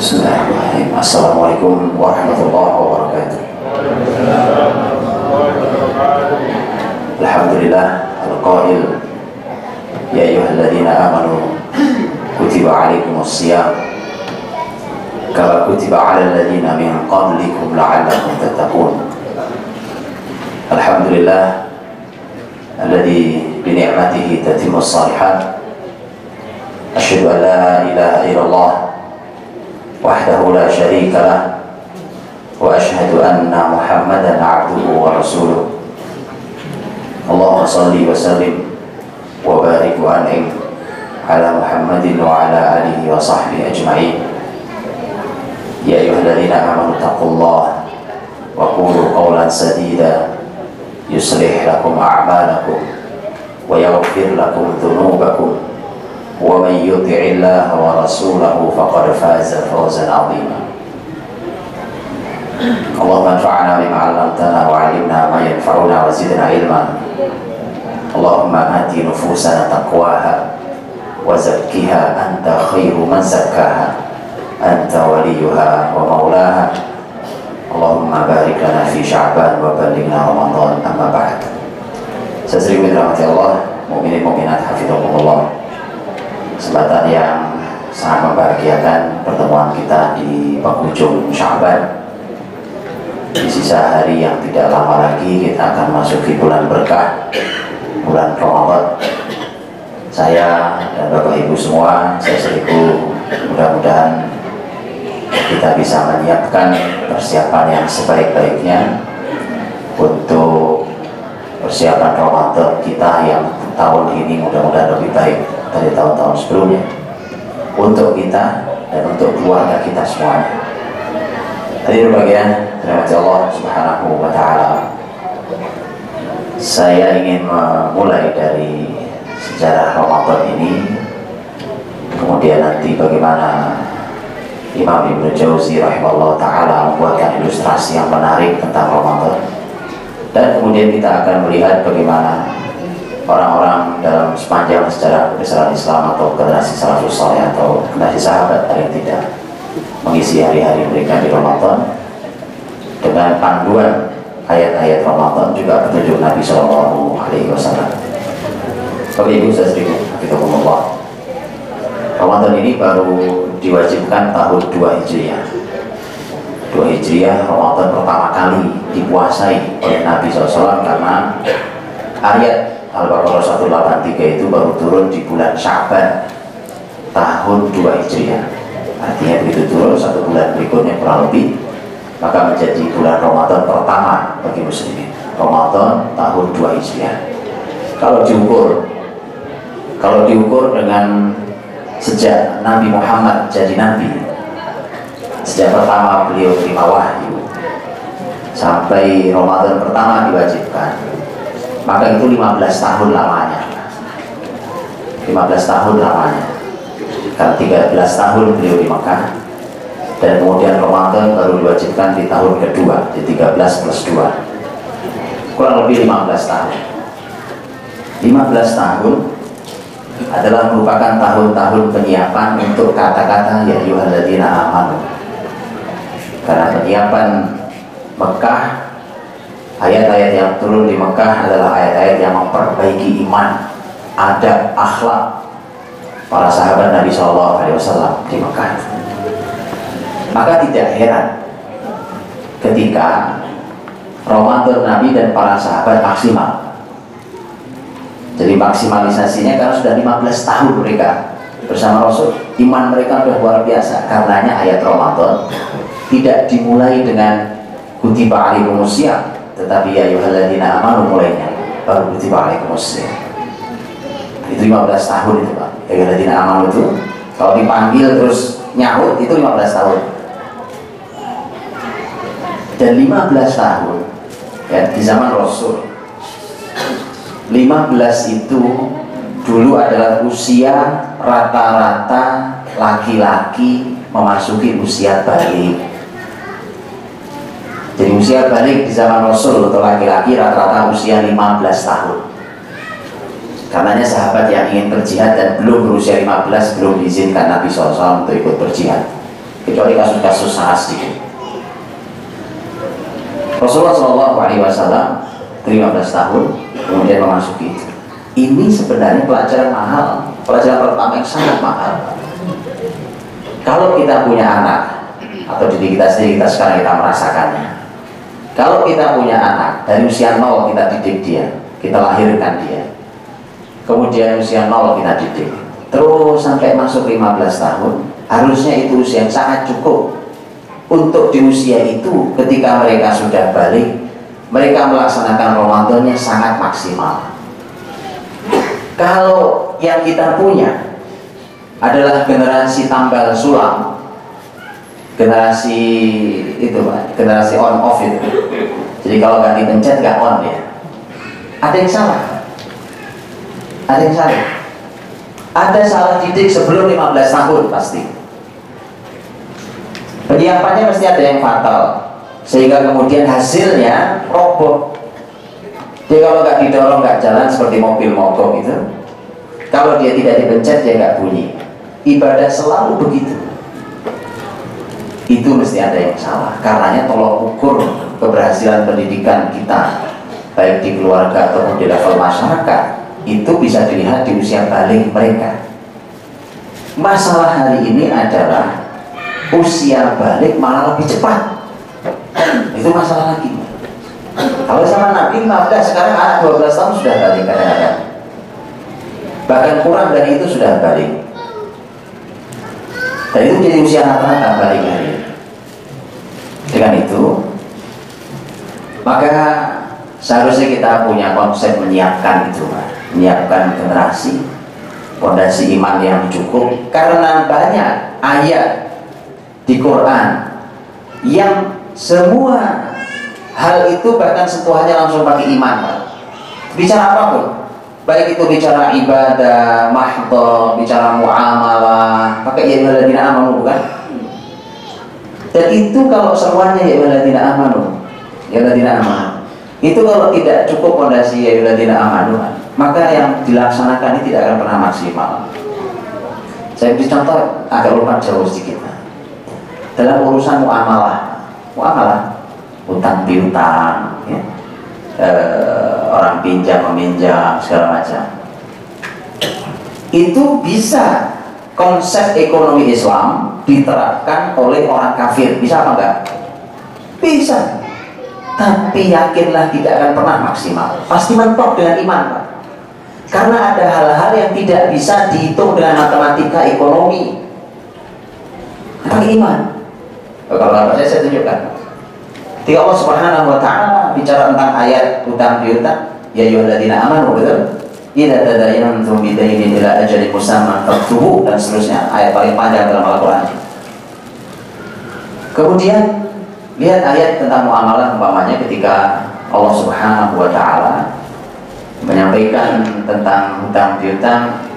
Bismillahirrahmanirrahim. Assalamualaikum warahmatullahi wabarakatuh. Alhamdulillah al-qail ya ayyuhalladzina amanu kutiba alaikumus shiyam kama kutiba alal ladzina min qablikum la'allakum tattaqun. Alhamdulillah alladzi bi ni'matihi tatimmus shalihat. Asyhadu an la ilaha illallah wahdahu la syarika lah wa asyhadu anna Muhammadan abduhu wa rasuluh. Allahumma salli wa sallim wa barik wa an'im ala Muhammadin wa ala alihi wa sahbihi ajma'in. Ya ayyuhalladzina amanu taqullaha wa qulu qawlan sadida yuslih lakum a'malakum wa yaghfir lakum dhunubakum wa man yuti'illaha wa rasulahu faqad faza fawzan 'azima. Allahumma anfa'na bima 'allamtana wa 'allimna ma yanfa'una wa zidna ilman. Allahumma ati nufusana taqwaha wa zakkiha anta khairu man zakkaha anta waliyuha wa maulaha. Allahumma barik lana fi Sya'ban wa ballighna Ramadan, amma ba'd. Sesri dirahmati Allah, mukminin mukminat hafizahumullah. Kesempatan yang sangat membahagiakan pertemuan kita di penghujung Sya'ban. Di sisa hari yang tidak lama lagi kita akan masuki bulan berkah, bulan Ramadan. Saya dan Bapak Ibu semua, saya seliku, mudah-mudahan kita bisa menyiapkan persiapan yang sebaik-baiknya untuk persiapan Ramadan kita yang tahun ini mudah-mudahan lebih baik dari tahun-tahun sebelumnya, untuk kita dan untuk keluarga kita semuanya. Tadi berbagian terima kasih Allah Subhanahu wa Ta'ala. Saya ingin memulai dari sejarah Ramadan ini, kemudian nanti bagaimana Imam Ibnu Jauzi rahimahullah ta'ala membuatkan ilustrasi yang menarik tentang Ramadan, dan kemudian kita akan melihat bagaimana orang-orang dalam sepanjang sejarah kebesaran Islam atau generasi salafus saleh atau generasi sahabat yang tidak mengisi hari-hari mereka di Ramadan dengan panduan ayat-ayat Ramadan, juga petunjuk Nabi Shallallahu Alaihi Wasallam. Bapak Ibu saudara, Ramadan ini baru diwajibkan tahun 2 Hijriah. 2 Hijriah Ramadan pertama kali dipuasai oleh Nabi SAW, karena ayat Al-Baqarah 183 itu baru turun di bulan Sya'ban tahun 2 Hijriah. Artinya begitu turun satu bulan berikutnya kurang lebih, maka menjadi bulan Ramadan pertama bagi muslimin. Ramadan tahun 2 Hijriah. Kalau diukur dengan sejak Nabi Muhammad jadi Nabi, sejak pertama beliau terima wahyu sampai Ramadan pertama diwajibkan, maka itu 15 tahun lamanya. 15 tahun lamanya. Karena 13 tahun beliau di Mekah, dan kemudian Ramadan baru diwajibkan di tahun kedua, di 13 plus 2, kurang lebih 15 tahun. 15 tahun adalah merupakan tahun-tahun penyiapan untuk kata-kata ya ayyuhalladzina amanu. Karena penyiapan Mekah, ayat-ayat yang turun di Mekah adalah ayat-ayat yang memperbaiki iman, adab, akhlak para sahabat Nabi SAW di Mekah. Maka tidak heran ketika Ramadan Nabi dan para sahabat maksimal. Jadi maksimalisasinya karena sudah 15 tahun mereka bersama Rasul, iman mereka sudah luar biasa. Karenanya ayat Ramadan tidak dimulai dengan kutiba alaikumus syiyam, tetapi ya ayyuhalladzina amanu mulainya baru kutiba alaikumus syiyam. Itu 15 tahun itu Pak. Ya ayyuhalladzina amanu itu kalau dipanggil terus nyaut itu 15 tahun. Dan 15 tahun ya, di zaman Rasul, 15 itu dulu adalah usia rata-rata laki-laki memasuki usia balik. Jadi usia balik di zaman Rasul untuk laki-laki rata-rata usia 15 tahun. Karenanya sahabat yang ingin berjihad dan belum berusia 15 belum diizinkan Nabi SAW untuk ikut berjihad. kecuali kasus-kasus sangat sedikit. Rasulullah SAW 15 tahun kemudian memasuki itu. Ini sebenarnya pelajaran mahal, pelajaran pertama yang sangat mahal. Kalau kita punya anak atau diri kita sendiri, kita sekarang kita merasakannya. Kalau kita punya anak dari usia 0 kita didik dia, kita lahirkan dia, kemudian usia 0 kita didik, terus sampai masuk 15 tahun, harusnya itu usia yang sangat cukup untuk di usia itu ketika mereka sudah balik, mereka melaksanakan Ramadannya sangat maksimal. Kalau yang kita punya adalah generasi tambal sulam, generasi itu Pak, generasi on off itu. Jadi kalau nggak dipencet nggak on ya. Ada yang salah. Ada yang salah. Ada salah didik sebelum 15 tahun pasti. Penyiapannya mesti ada yang fatal, sehingga kemudian hasilnya roboh. Jadi kalau nggak didorong nggak jalan seperti mobil mogok itu. Kalau dia tidak dipencet dia nggak bunyi. Ibadah selalu begitu. Itu mesti ada yang salah. Karenanya tolong ukur keberhasilan pendidikan kita, baik di keluarga ataupun di level masyarakat, itu bisa dilihat di usia balik mereka. Masalah hari ini adalah usia balik malah lebih cepat. Itu masalah lagi. Kalau sama Nabi 15, sekarang anak 12 tahun sudah balik kadang-kadang. Bahkan kurang dari itu sudah balik. Dan itu jadi usia rata-rata balik hari ini. Dengan itu, maka seharusnya kita punya konsep menyiapkan itu, menyiapkan generasi, fondasi iman yang cukup. Karena banyak ayat di Quran yang semua hal itu bahkan sentuhannya langsung pakai iman. Bicara apapun, baik itu bicara ibadah, mahdhah, bicara muamalah, pakai ya ayyuhalladzina amanu, bukan? Dan itu kalau semuanya ya ayyuhalladzina amanu, ya ayyuhalladzina amanu, itu kalau tidak cukup fondasi ya ayyuhalladzina amanu, maka yang dilaksanakan ini tidak akan pernah maksimal. Saya beri contoh agak lompat jauh sedikit. Dalam urusan muamalah, utang piutang, ya. Orang pinjam meminjam segala macam, itu bisa konsep ekonomi Islam diterapkan oleh orang kafir, bisa apa enggak? Bisa, tapi yakinlah tidak akan pernah maksimal, pasti mentok dengan iman Pak. Karena ada hal-hal yang tidak bisa dihitung dengan matematika ekonomi, pakai iman. Kalau saya tunjukkan. Ketika Allah Subhanahu wa Ta'ala bicara tentang ayat utang piutang, ya ayyuhalladzina amanu, betul? Idza tadayantum bidainin ila ajalin musamman faktubuh, dan seterusnya, ayat paling panjang dalam Al-Qur'an. Kemudian lihat ayat tentang muamalah, umpamanya ketika Allah Subhanahu wa Ta'ala menyampaikan tentang hutang piutang,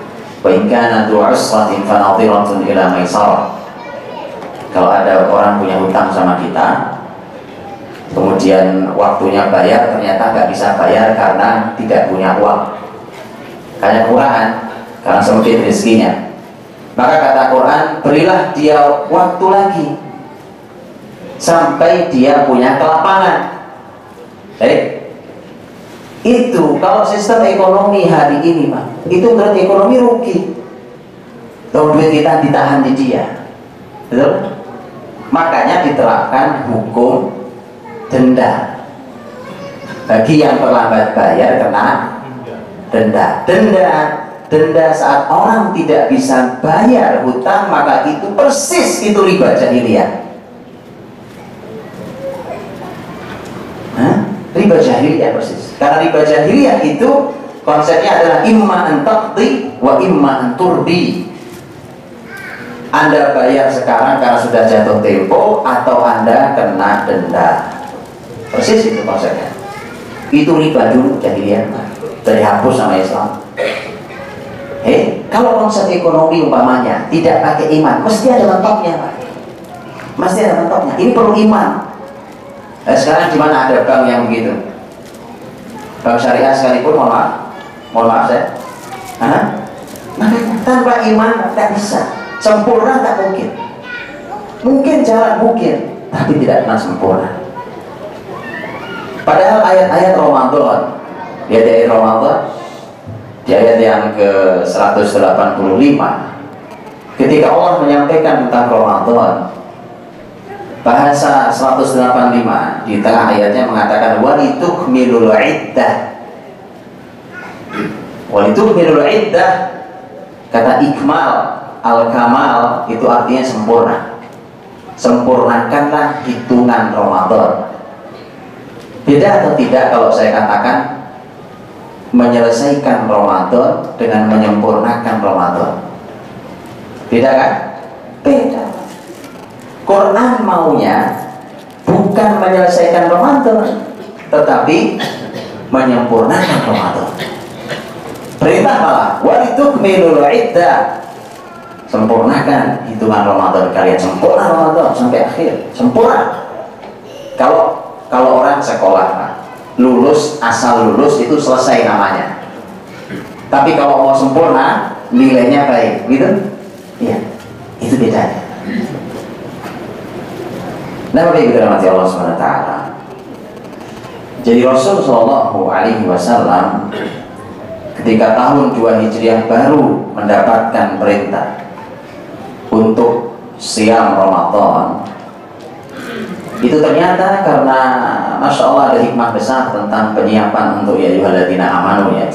wa in kana dzu usratin fa nadhiratun ila maisarah. Kalau ada orang punya hutang sama kita, kemudian waktunya bayar ternyata nggak bisa bayar karena tidak punya uang, karena kekurangan, karena sempit rezekinya, maka kata Quran, berilah dia waktu lagi sampai dia punya kelapangan. Itu kalau sistem ekonomi hari ini Pak, itu berarti ekonomi rugi. Kalau duit kita ditahan di dia, betul? Makanya diterapkan hukum denda. Bagi yang terlambat bayar kena denda. Denda saat orang tidak bisa bayar hutang, maka itu persis itu riba jahiliyah. Riba jahiliyah persis. Karena riba jahiliyah itu konsepnya adalah imma an taqdi wa imma an turbi. Anda bayar sekarang karena sudah jatuh tempo, atau Anda kena denda. Persis itu konsepnya. Itu riba dulu jahiliyah, dari hapus sama Islam. Kalau konsep ekonomi umpamanya tidak pakai iman, mesti ada mentoknya Pak. Mesti ada mentoknya. Ini perlu iman. Sekarang di mana ada bank yang begitu? Bank syariah sekalipun, mohon maaf saya. Makanya tanpa iman tidak bisa. Sempurna tak mungkin. Mungkin jalan, mungkin, tapi tidak pernah sempurna. Padahal ayat-ayat Ramadan, di ayat Ramadan, di ayat yang ke 185, ketika Allah menyampaikan tentang Ramadan, bahasa 185 di tengah ayatnya mengatakan walitukmilul iddah. Walitukmilul iddah, kata ikmal, al-kamal itu artinya sempurna. Sempurnakanlah hitungan Ramadan. Beda atau tidak kalau saya katakan menyelesaikan Ramadan dengan menyempurnakan Ramadan? Beda kan? Beda. Quran maunya bukan menyelesaikan Ramadan, tetapi menyempurnakan Ramadan. Perintah malah walitukmilul iddah, sempurnakan hitungan Ramadan kalian, sempurna Ramadan sampai akhir, sempurna. Kalau orang sekolah lulus, asal lulus itu selesai namanya. Tapi kalau mau sempurna, nilainya baik, gitu? Iya, itu bedanya. Nah, begitu dirahmati Allah SWT. Jadi Rasul Shallallahu Alaihi Wasallam ketika tahun 2 Hijriah baru mendapatkan perintah untuk siam Ramadan, itu ternyata karena Masya Allah ada hikmah besar tentang penyiapan untuk ya ayyuhalladzina amanu ya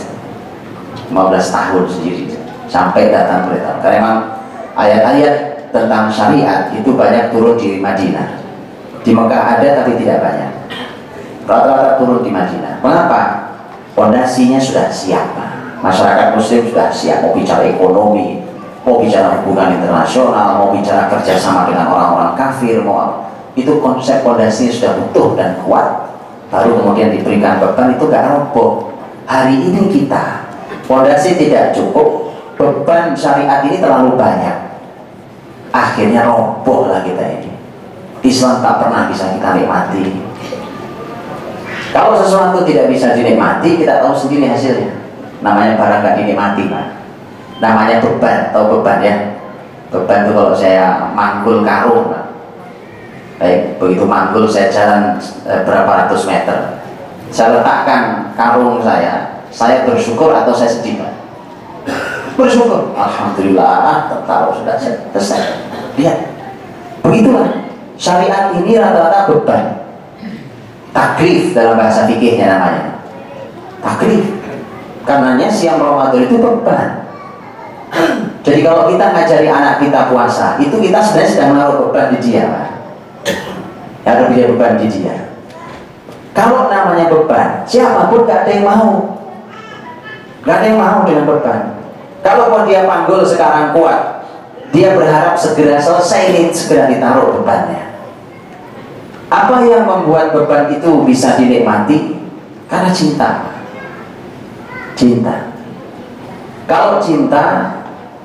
15 tahun sendiri sampai datang perintah. Karena memang ayat-ayat tentang syariat itu banyak turun di Madinah. Di Mekah ada tapi tidak banyak. Rata-rata turun di Madinah. Mengapa? Fondasinya sudah siap. Masyarakat Muslim sudah siap. Mau bicara ekonomi, mau bicara hubungan internasional, mau bicara kerjasama dengan orang-orang kafir, itu konsep fondasinya sudah utuh dan kuat. Baru kemudian diberikan beban, itu gak roboh. Hari ini kita fondasi tidak cukup, beban syariat ini terlalu banyak, akhirnya roboh lah kita ini. Islam tak pernah bisa kita nikmati. Kalau sesuatu tidak bisa dinikmati, kita tahu sendiri hasilnya. Namanya barang gak dinikmati, Pak. Namanya beban, tahu beban ya? Beban itu kalau saya manggul karung, Pak. Baik, begitu manggul saya jalan berapa ratus meter, saya letakkan karung saya bersyukur atau saya sedih, Pak? Bersyukur, alhamdulillah, tahu sudah selesai. Lihat, begitulah syariat ini rata-rata beban. Takrif dalam bahasa fikihnya namanya. Takrif. Karenanya siam Ramadan itu beban. Jadi kalau kita ngajari anak kita puasa, itu kita sebenarnya sedang menaruh beban di dia, Pak. Ya, ada beban di dia. Kalau namanya beban, siapapun gak ada yang mau. Gak ada yang mau dengan beban. Kalau mau dia panggul sekarang kuat, dia berharap segera selesai, ini segera ditaruh bebannya. Apa yang membuat beban itu bisa dinikmati? Karena cinta. Cinta. Kalau cinta,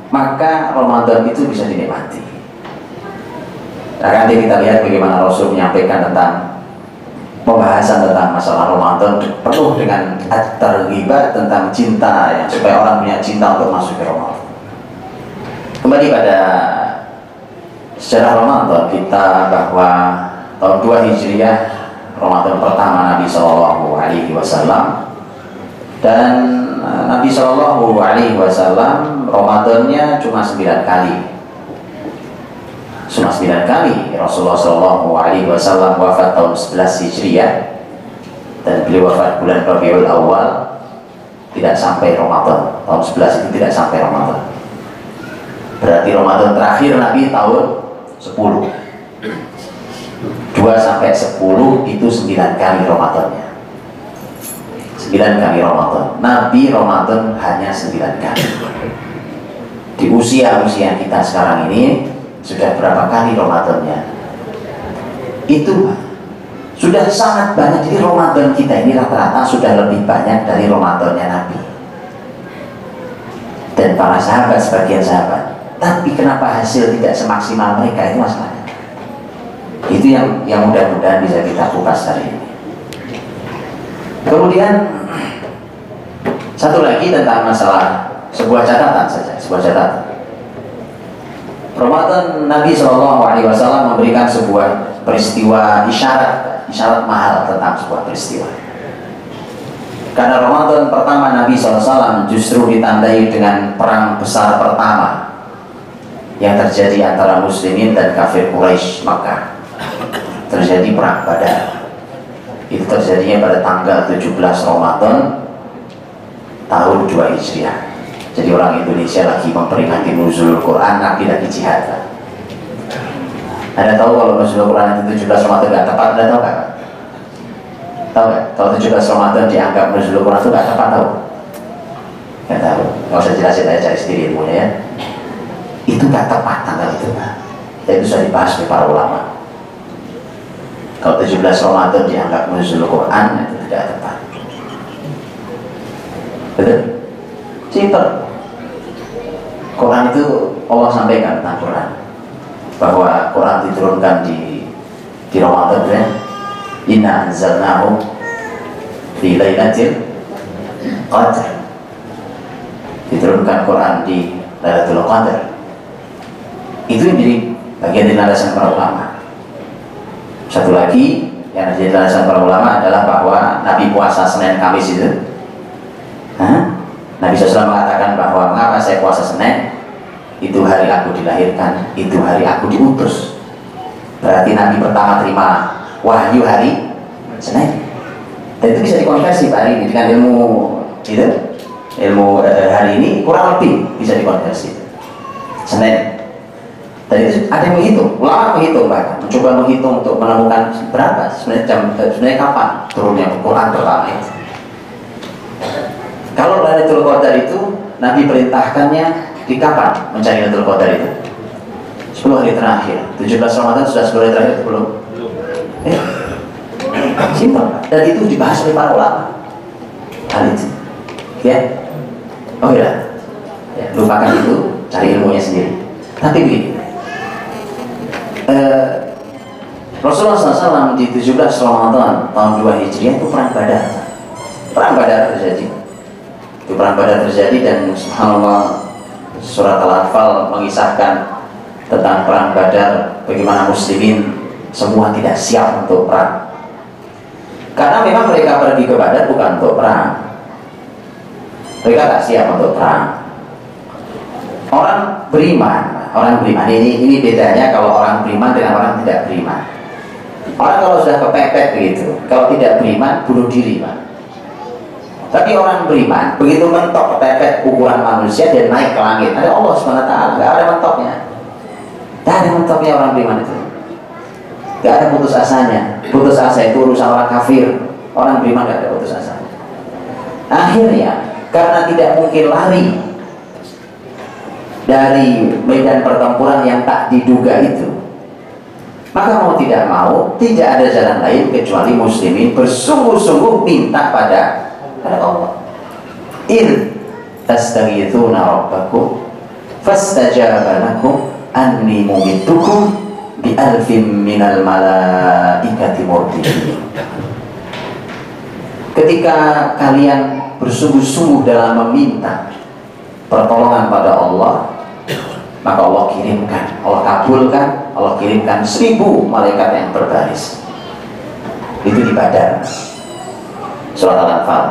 maka Ramadan itu bisa dinikmati. Nah, nanti kita lihat bagaimana Rasul menyampaikan tentang pembahasan tentang masalah Ramadan penuh dengan at-targhib tentang cinta, yang supaya orang punya cinta untuk masuk ke Ramadan. Kembali pada sejarah Ramadan kita, bahwa tahun 2 Hijriah Ramadan pertama Nabi Shallallahu Alaihi Wasallam, dan Nabi Shallallahu Alaihi Wasallam Ramadannya cuma 9 kali. Cuma 9 kali. Rasulullah Shallallahu Alaihi Wasallam wafat tahun 11 Hijriah, dan beliau wafat bulan Rabiul Awal, tidak sampai Ramadan. Tahun 11 itu tidak sampai Ramadan. Berarti Ramadan terakhir Nabi tahun 10. 2 sampai 10 itu 9 kali Ramadannya. 9 kali Ramadan. Nabi Ramadan hanya 9 kali. Di usia-usia kita sekarang ini sudah berapa kali Ramadannya? Itu sudah sangat banyak. Jadi Ramadan kita ini rata-rata sudah lebih banyak dari Ramadannya Nabi dan para sahabat, sebagian sahabat. Tapi kenapa hasil tidak semaksimal mereka, itu masalahnya. Itu yang mudah-mudahan bisa kita kupas hari ini. Kemudian satu lagi tentang masalah, sebuah catatan saja, sebuah catatan. Ramadan Nabi SAW memberikan sebuah peristiwa isyarat mahal tentang sebuah peristiwa. Karena Ramadan pertama Nabi SAW justru ditandai dengan perang besar pertama yang terjadi antara muslimin dan kafir Quraisy Makkah. Terjadi perang Badar. Itu terjadinya pada tanggal 17 Ramadan tahun 2 Hijriah. Jadi orang Indonesia lagi memperingati nuzul Quran, Nabi lagi jihad. Ada tahu kalau nuzul Quran itu 17 Ramadan nggak tepat? Ada tahu nggak? Tahu nggak? Kalau 17 Ramadan dianggap nuzul Quran itu nggak tepat, tahu? Nggak tahu. Nggak usah jelasin, aja cari sendiri ilmunya ya. Itu nggak tepat tanggal itu. Dan itu sudah dibahas oleh para ulama. Kalau 17 Ramadan dianggap nuzul Quran itu tidak tepat. Betul? Simple. Quran itu Allah sampaikan tentang Quran bahwa Quran diturunkan di Ramadan ya. Inna anzalnahu fi lailatul qadar. Diturunkan Quran di Lailatul Qadar. Itu yang jadi bagian dari landasan para ulama. Satu lagi yang menjadi landasan para ulama adalah bahwa Nabi puasa Senin Kamis itu. Nabi SAW mengatakan bahwa mengapa saya puasa Senin? Itu hari aku dilahirkan, itu hari aku diutus. Berarti Nabi pertama terima wahyu hari Senin. Dan itu bisa dikonversi Pak hari ini dengan ilmu hari ini kurang lebih bisa dikonversi. Senin. Dan itu ada yang menghitung, ulama menghitung bahkan, mencoba menghitung untuk menemukan berapa sebenarnya kapan turunnya Quran pertama itu. Kalau Lailatul Qadar itu Nabi perintahkannya di kapan mencari Lailatul Qadar itu? 10 hari terakhir. 17 Ramadan sudah 10 hari terakhir belum? Simpel. Dan itu dibahas oleh para ulama. Hal itu. Ya. Oh ya. Lupakan itu, cari ilmunya sendiri. Tapi begini. Rasulullah SAW di 17 Ramadan tahun 2 Hijriah itu perang Badar. Perang Badar terjadi. Itu perang Badar terjadi dan subhanallah surat Al-Anfal mengisahkan tentang perang Badar, bagaimana muslimin semua tidak siap untuk perang. Karena memang mereka pergi ke Badar bukan untuk perang. Mereka tak siap untuk perang. Orang beriman ini bedanya kalau orang beriman dengan orang tidak beriman. Orang kalau sudah kepepet begitu, kalau tidak beriman bunuh diri Pak. Tapi orang beriman begitu mentok kepepet ukuran manusia dan naik ke langit. Ada Allah SWT, nggak ada mentoknya. Nggak ada mentoknya orang beriman itu. Nggak ada putus asanya. Putus asa itu urusan orang kafir. Orang beriman nggak ada putus asa. Akhirnya karena tidak mungkin lari dari medan pertempuran yang tak diduga itu, maka mau tidak mau tidak ada jalan lain kecuali muslimin bersungguh-sungguh minta pada Allah. Tastaghithuna rabbakum fastajaba lakum anni mumitukum bi alfin minal malaikati murdifin. Ketika kalian bersungguh-sungguh dalam meminta pertolongan pada Allah, maka Allah kirimkan, Allah kabulkan, Allah kirimkan 1000 malaikat yang berbaris. Itu di Badar, surat Al-Anfal.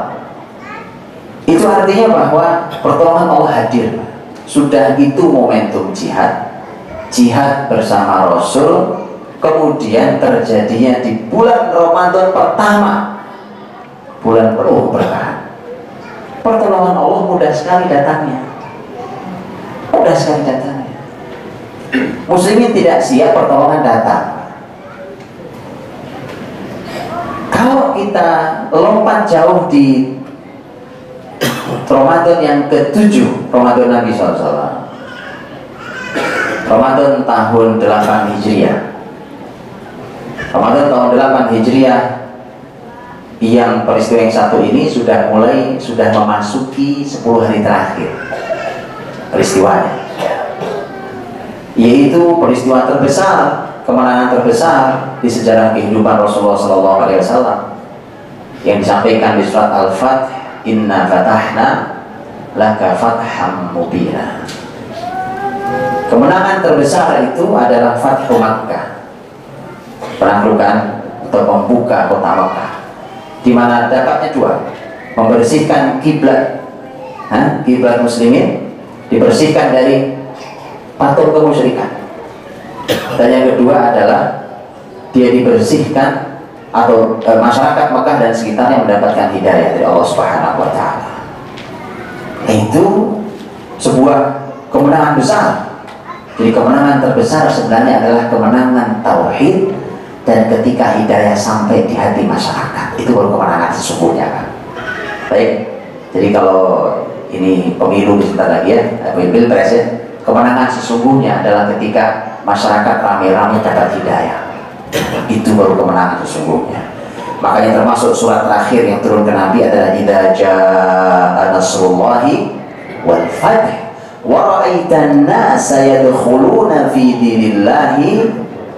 Itu artinya bahwa pertolongan Allah hadir. Sudah itu momentum jihad, jihad bersama Rasul, kemudian terjadinya di bulan Ramadan pertama, bulan penuh berkah. Pertolongan Allah mudah sekali datangnya, mudah sekali datangnya. Muslimin tidak siap, pertolongan datang. Kalau kita lompat jauh di Ramadan yang ke-7, Ramadan Nabi SAW, Ramadan tahun 8 Hijriah, Ramadan tahun 8 Hijriah, yang peristiwa yang satu ini sudah memasuki 10 hari terakhir peristiwanya, yaitu peristiwa terbesar, kemenangan terbesar di sejarah kehidupan Rasulullah SAW yang disampaikan di surat Al-Fath, Inna fatahna laka fatham mubina. Kemenangan terbesar itu adalah Fathu Makkah, penaklukan atau membuka kota Makkah, di mana dapatnya dua, membersihkan kiblat, kiblat muslimin dibersihkan dari patung kemusyrikan, dan yang kedua adalah dia dibersihkan atau masyarakat Makkah dan sekitarnya mendapatkan hidayah dari Allah Subhanahu wa Ta'ala. Itu sebuah kemenangan besar. Jadi kemenangan terbesar sebenarnya adalah kemenangan tauhid, dan ketika hidayah sampai di hati masyarakat, itu baru kemenangan sesungguhnya kan. Baik, jadi kalau ini pemilu sebentar lagi ya, pilpres ya, kemenangan sesungguhnya adalah ketika masyarakat rame-rame dapat hidayah. Itu baru kemenangan sesungguhnya. Makanya termasuk surat terakhir yang turun ke Nabi adalah idza jaa nasrullahi wal fath wa ra'aitan nasa yadkhuluna fi dinillahi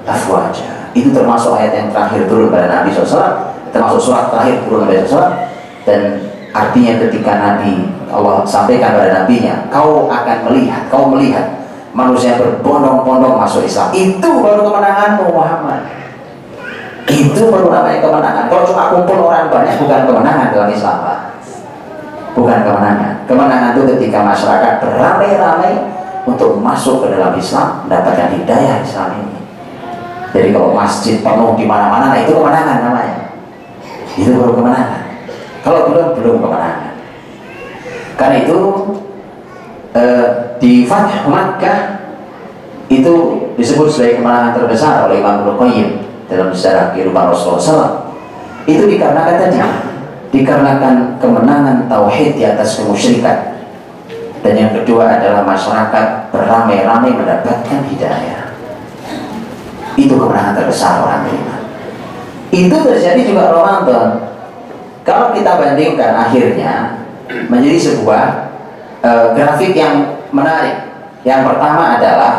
afwaja. Itu termasuk ayat yang terakhir turun pada Nabi SAW, termasuk surat terakhir turun pada Nabi SAW. Dan artinya ketika Nabi, Allah sampaikan pada Nabinya, kau melihat manusia berbondong-bondong masuk Islam. Itu baru kemenanganmu Muhammad. Itu baru namanya kemenangan. Kalau cuma kumpul orang banyak, bukan kemenangan dalam Islam, Pak. Bukan kemenangan. Kemenangan itu ketika masyarakat beramai-ramai untuk masuk ke dalam Islam, mendapatkan hidayah Islam ini. Jadi kalau masjid penuh di mana-mana, nah itu kemenangan namanya. Itu baru kemenangan. Kalau belum kemenangan. Karena itu di Fathu Makkah itu disebut sebagai kemenangan terbesar oleh Imam Ibnu Qayyim dalam sejarah kehidupan Rasulullah SAW. Itu dikarenakan tadi, dikarenakan kemenangan tauhid di atas kemusyrikan, dan yang kedua adalah masyarakat beramai-ramai mendapatkan hidayah. Itu kemenangan terbesar orang beriman. Itu terjadi juga Ramadan. Kalau kita bandingkan, akhirnya menjadi sebuah grafik yang menarik. Yang pertama adalah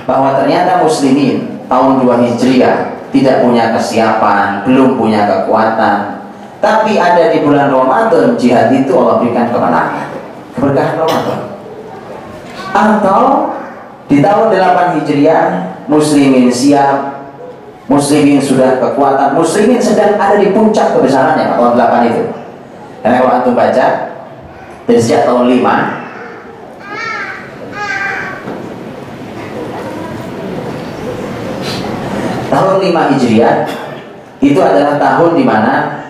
bahwa ternyata muslimin tahun 2 Hijriah tidak punya kesiapan, belum punya kekuatan, tapi ada di bulan Ramadan, jihad itu Allah berikan kemenangan, keberkahan Ramadan. Atau di tahun 8 Hijriah muslimin siap, muslimin sudah kekuatan, muslimin sedang ada di puncak kebesarannya tahun 8 itu. Karena kalau antum baca dari sejak tahun 5 Hijriah itu adalah tahun di mana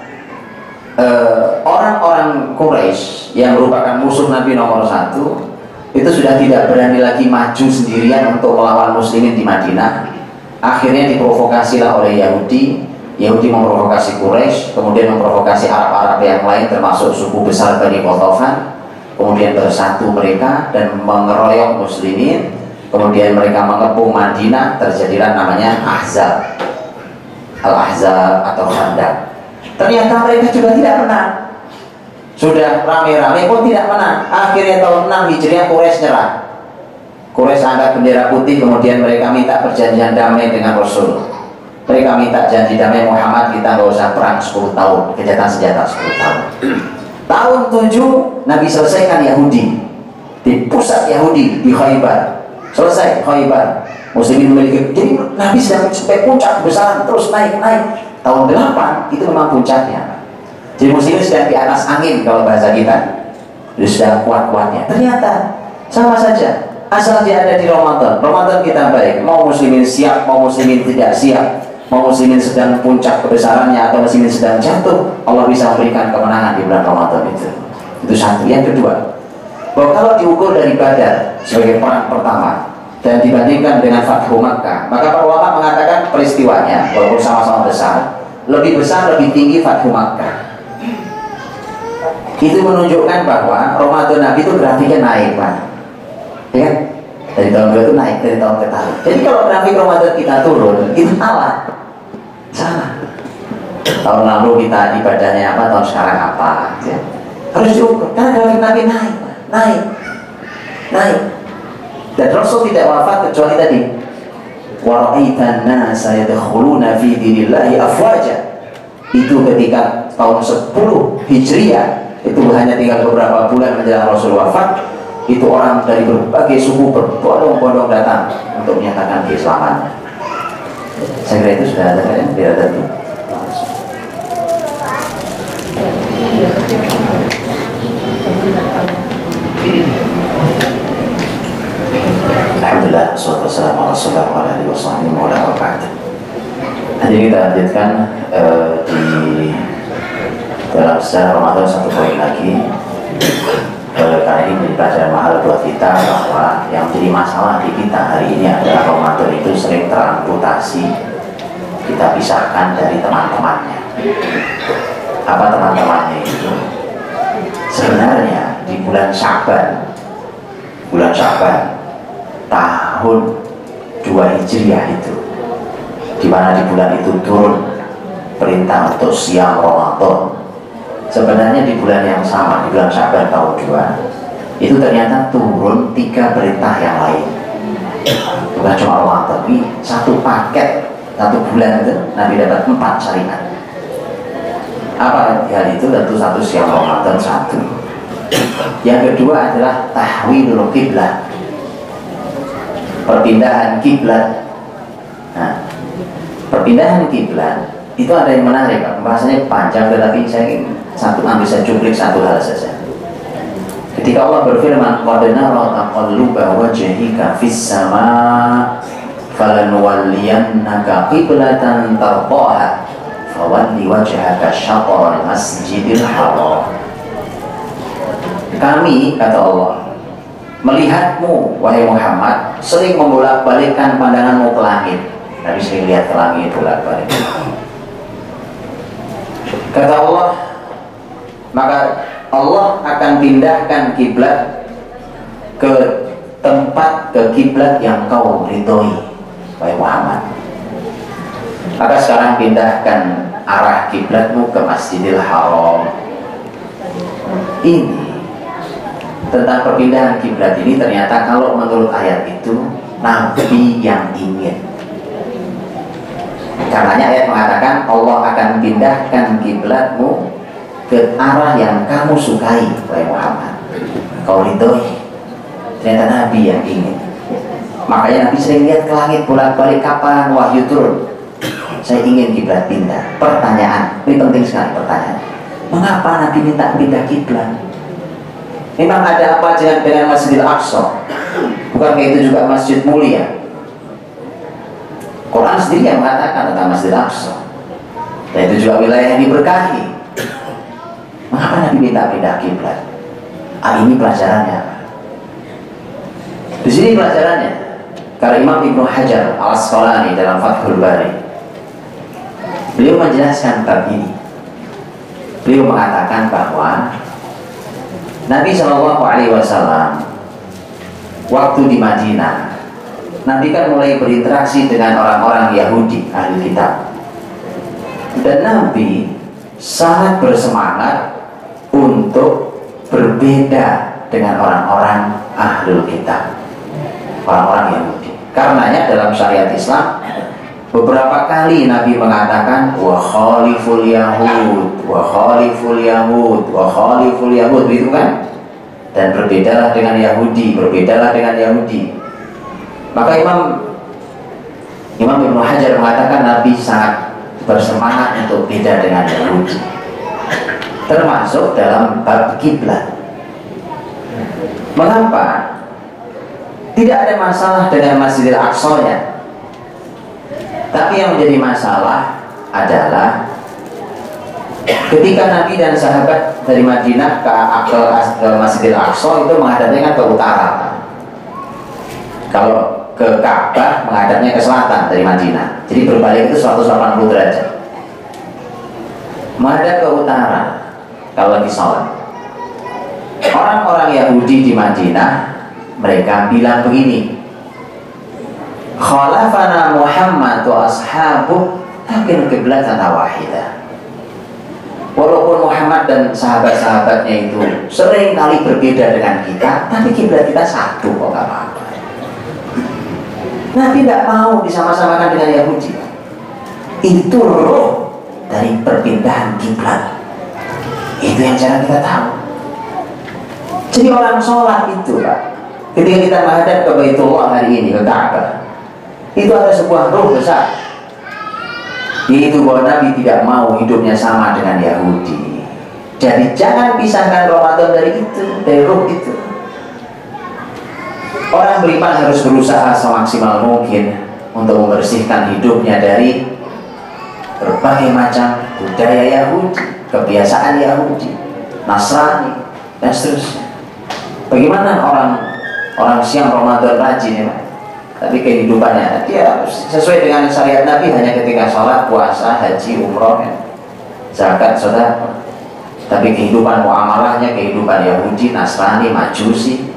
orang-orang Quraisy yang merupakan musuh Nabi nomor 1 itu sudah tidak berani lagi maju sendirian untuk melawan muslimin di Madinah. Akhirnya diprovokasilah oleh Yahudi. Yahudi memprovokasi Quraisy, kemudian memprovokasi Arab-Arab yang lain termasuk suku besar Bani Qatafan. Kemudian bersatu mereka dan mengeroyok muslimin. Kemudian mereka mengepung Madinah, terjadilah namanya Ahzab, Al-Ahzab atau Khandaq. Ternyata mereka juga tidak menang. Sudah rame-rame pun tidak menang. Akhirnya tahun 6 Hijriah Quraisy nyerah. Quraisy angkat bendera putih, kemudian mereka minta perjanjian damai dengan Rasul. Mereka minta janji damai, Muhammad, kita nggak usah perang 10 tahun, gencatan senjata 10 tahun. Tahun 7 Nabi selesaikan Yahudi di pusat Yahudi di Khaybar. Selesai Khaybar, muslimin memiliki. Jadi Nabi sedang sampai puncak kebesaran, terus naik. Tahun 8 itu memang puncaknya. Jadi muslimin sedang di atas angin kalau bahasa kita. Jadi sudah kuat-kuatnya. Ternyata sama saja. Asal dia ada di Ramadan kita baik. Mau muslimin siap, mau muslimin tidak siap, mau muslimin sedang puncak kebesarannya atau muslimin sedang jatuh, Allah bisa memberikan kemenangan di bulan Ramadan itu. Itu satu. Yang kedua, bahwa kalau diukur dari Badar sebagai perang pertama dan dibandingkan dengan Fathu Makkah, maka para ulama mengatakan peristiwanya walaupun sama-sama besar, lebih besar, lebih tinggi Fathu Makkah. Itu menunjukkan bahwa Ramadan Nabi itu grafiknya naik, Pak. Ya kan? Dari tahun ke itu naik, dari tahun ke tahun. Jadi kalau grafik Ramadan kita turun, itu salah. Tahun lalu kita ibadahnya apa, tahun sekarang apa, ya. Harus diukur, karena grafik Nabi naik. Dan Rasul tidak wafat kecuali tadi, wa ra'aitan nasa yadkhuluna fi dinillahi afwaja. Itu ketika tahun 10 Hijriah, itu hanya tinggal beberapa bulan menjelang Rasul wafat, itu orang dari berbagai suku berbondong-bondong datang untuk menyatakan keislamannya. Saya kira itu sudah ada kan? Tidak ada itu. Alhamdulillah, wassalatu wassalamu ala rasulillah wa alihi wa ba'd. Nanti kita lanjutkan di dalam sejarah Ramadan satu poin lagi. Karena ini menjadi pelajaran mahal buat kita bahwa yang jadi masalah di kita hari ini adalah Ramadan itu sering teramputasi, kita pisahkan dari teman-temannya. Apa teman-temannya itu? Sebenarnya di bulan Sya'ban tahun 2 Hijriah itu, di mana di bulan itu turun perintah untuk siang Ramadan. Sebenarnya di bulan yang sama, di bulan Sya'ban tahun 2 itu ternyata turun 3 perintah yang lain. Bukan cuma Ramadan, tapi satu paket, satu bulan itu Nabi dapat 4 syariat. Apa hal itu? Tentu satu siang Ramadan, satu. Yang kedua adalah tahwilul qiblah, perpindahan kiblat. Nah, perpindahan kiblat itu ada yang menarik, bahasanya panjang, tetapi saya bisa cuplik satu hal saja. Ketika Allah berfirman, qad nara taqalluba wajhika fis sama' falanuwalliyannaka qiblatan tardaha fawalli wajhaka syatral masjidil haram. Kami, kata Allah, melihatmu wahai Muhammad sering membolak-balikkan pandanganmu ke langit. Nabi sering lihat ke langit bolak-balik. Kata Allah, maka Allah akan pindahkan kiblat ke tempat, ke kiblat yang kau ridhoi wahai Muhammad. Maka sekarang pindahkan arah kiblatmu ke Masjidil Haram. Ini tentang perpindahan kiblat ini, ternyata kalau menurut ayat itu Nabi yang ingin. Karenanya ayat mengatakan Allah akan pindahkan kiblatmu ke arah yang kamu sukai wahai Muhammad, kau ridhoi. Ternyata Nabi yang ingin. Makanya Nabi sering lihat ke langit bolak-balik, kapan wahyu turun. Saya ingin kiblat pindah. Pertanyaan, ini penting sekali pertanyaan. Mengapa Nabi minta pindah kiblat? Memang ada apa dengan Masjidil Aqsa? Bukankah itu juga masjid mulia? Quran sendiri yang mengatakan tentang Masjidil Aqsa, dan itu juga wilayah yang diberkahi. Mengapa Nabi minta pindah kiblat? Ini pelajarannya. Di sini pelajarannya. Karena Imam Ibnu Hajar Al-Asqalani dalam Fathul Bari, beliau menjelaskan bab ini. Beliau mengatakan bahwa Nabi SAW waktu di Madinah, Nabi kan mulai berinteraksi dengan orang-orang Yahudi ahli kitab, dan Nabi sangat bersemangat untuk berbeda dengan orang-orang ahlul kitab, orang-orang Yahudi. Karenanya dalam syariat Islam beberapa kali Nabi mengatakan wa khaliful yahud, wa khaliful yahud, wa khaliful yahud, itu kan? Dan berbedalah dengan Yahudi, berbedalah dengan Yahudi. Maka Imam Ibnu Hajar mengatakan Nabi sangat bersemangat untuk beda dengan Yahudi, termasuk dalam bab kiblat. Mengapa? Tidak ada masalah dengan Masjidil Aqsa-nya. Tapi yang menjadi masalah adalah ketika Nabi dan sahabat dari Madinah ke Masjidil Aqsa itu menghadapnya ke utara. Kalau ke Ka'bah menghadapnya ke selatan dari Madinah. Jadi berbalik itu 180 derajat. Menghadap ke utara kalau lagi sholat. Orang-orang Yahudi di Madinah mereka bilang begini, khalafana Muhammad wa ashabuh lakin qiblatana wahidah. Walaupun Muhammad dan sahabat-sahabatnya itu sering kali berbeda dengan kita, tapi kiblat kita satu kok, gak apa-apa. Nabi tidak mau disama-samakan dengan Yahudi. Itu roh dari perpindahan kiblat. Itu yang jarang kita tahu. Jadi orang sholat itu Pak, ketika kita menghadap ke Baitullah hari ini, ke Ka'bah, itu ada sebuah ruh besar, yaitu bahwa Nabi tidak mau hidupnya sama dengan Yahudi. Jadi jangan pisahkan Ramadan dari itu, dari ruh itu. Orang beriman harus berusaha semaksimal mungkin untuk membersihkan hidupnya dari berbagai macam budaya Yahudi, kebiasaan Yahudi, Nasrani, dan seterusnya. Bagaimana orang siang Ramadan rajin ya Pak, tapi kehidupannya dia sesuai dengan syariat Nabi hanya ketika sholat, puasa, haji, umroh, ya, zakat, sedekah. Tapi kehidupan muamalahnya kehidupan Yahudi, Nasrani, Majusi.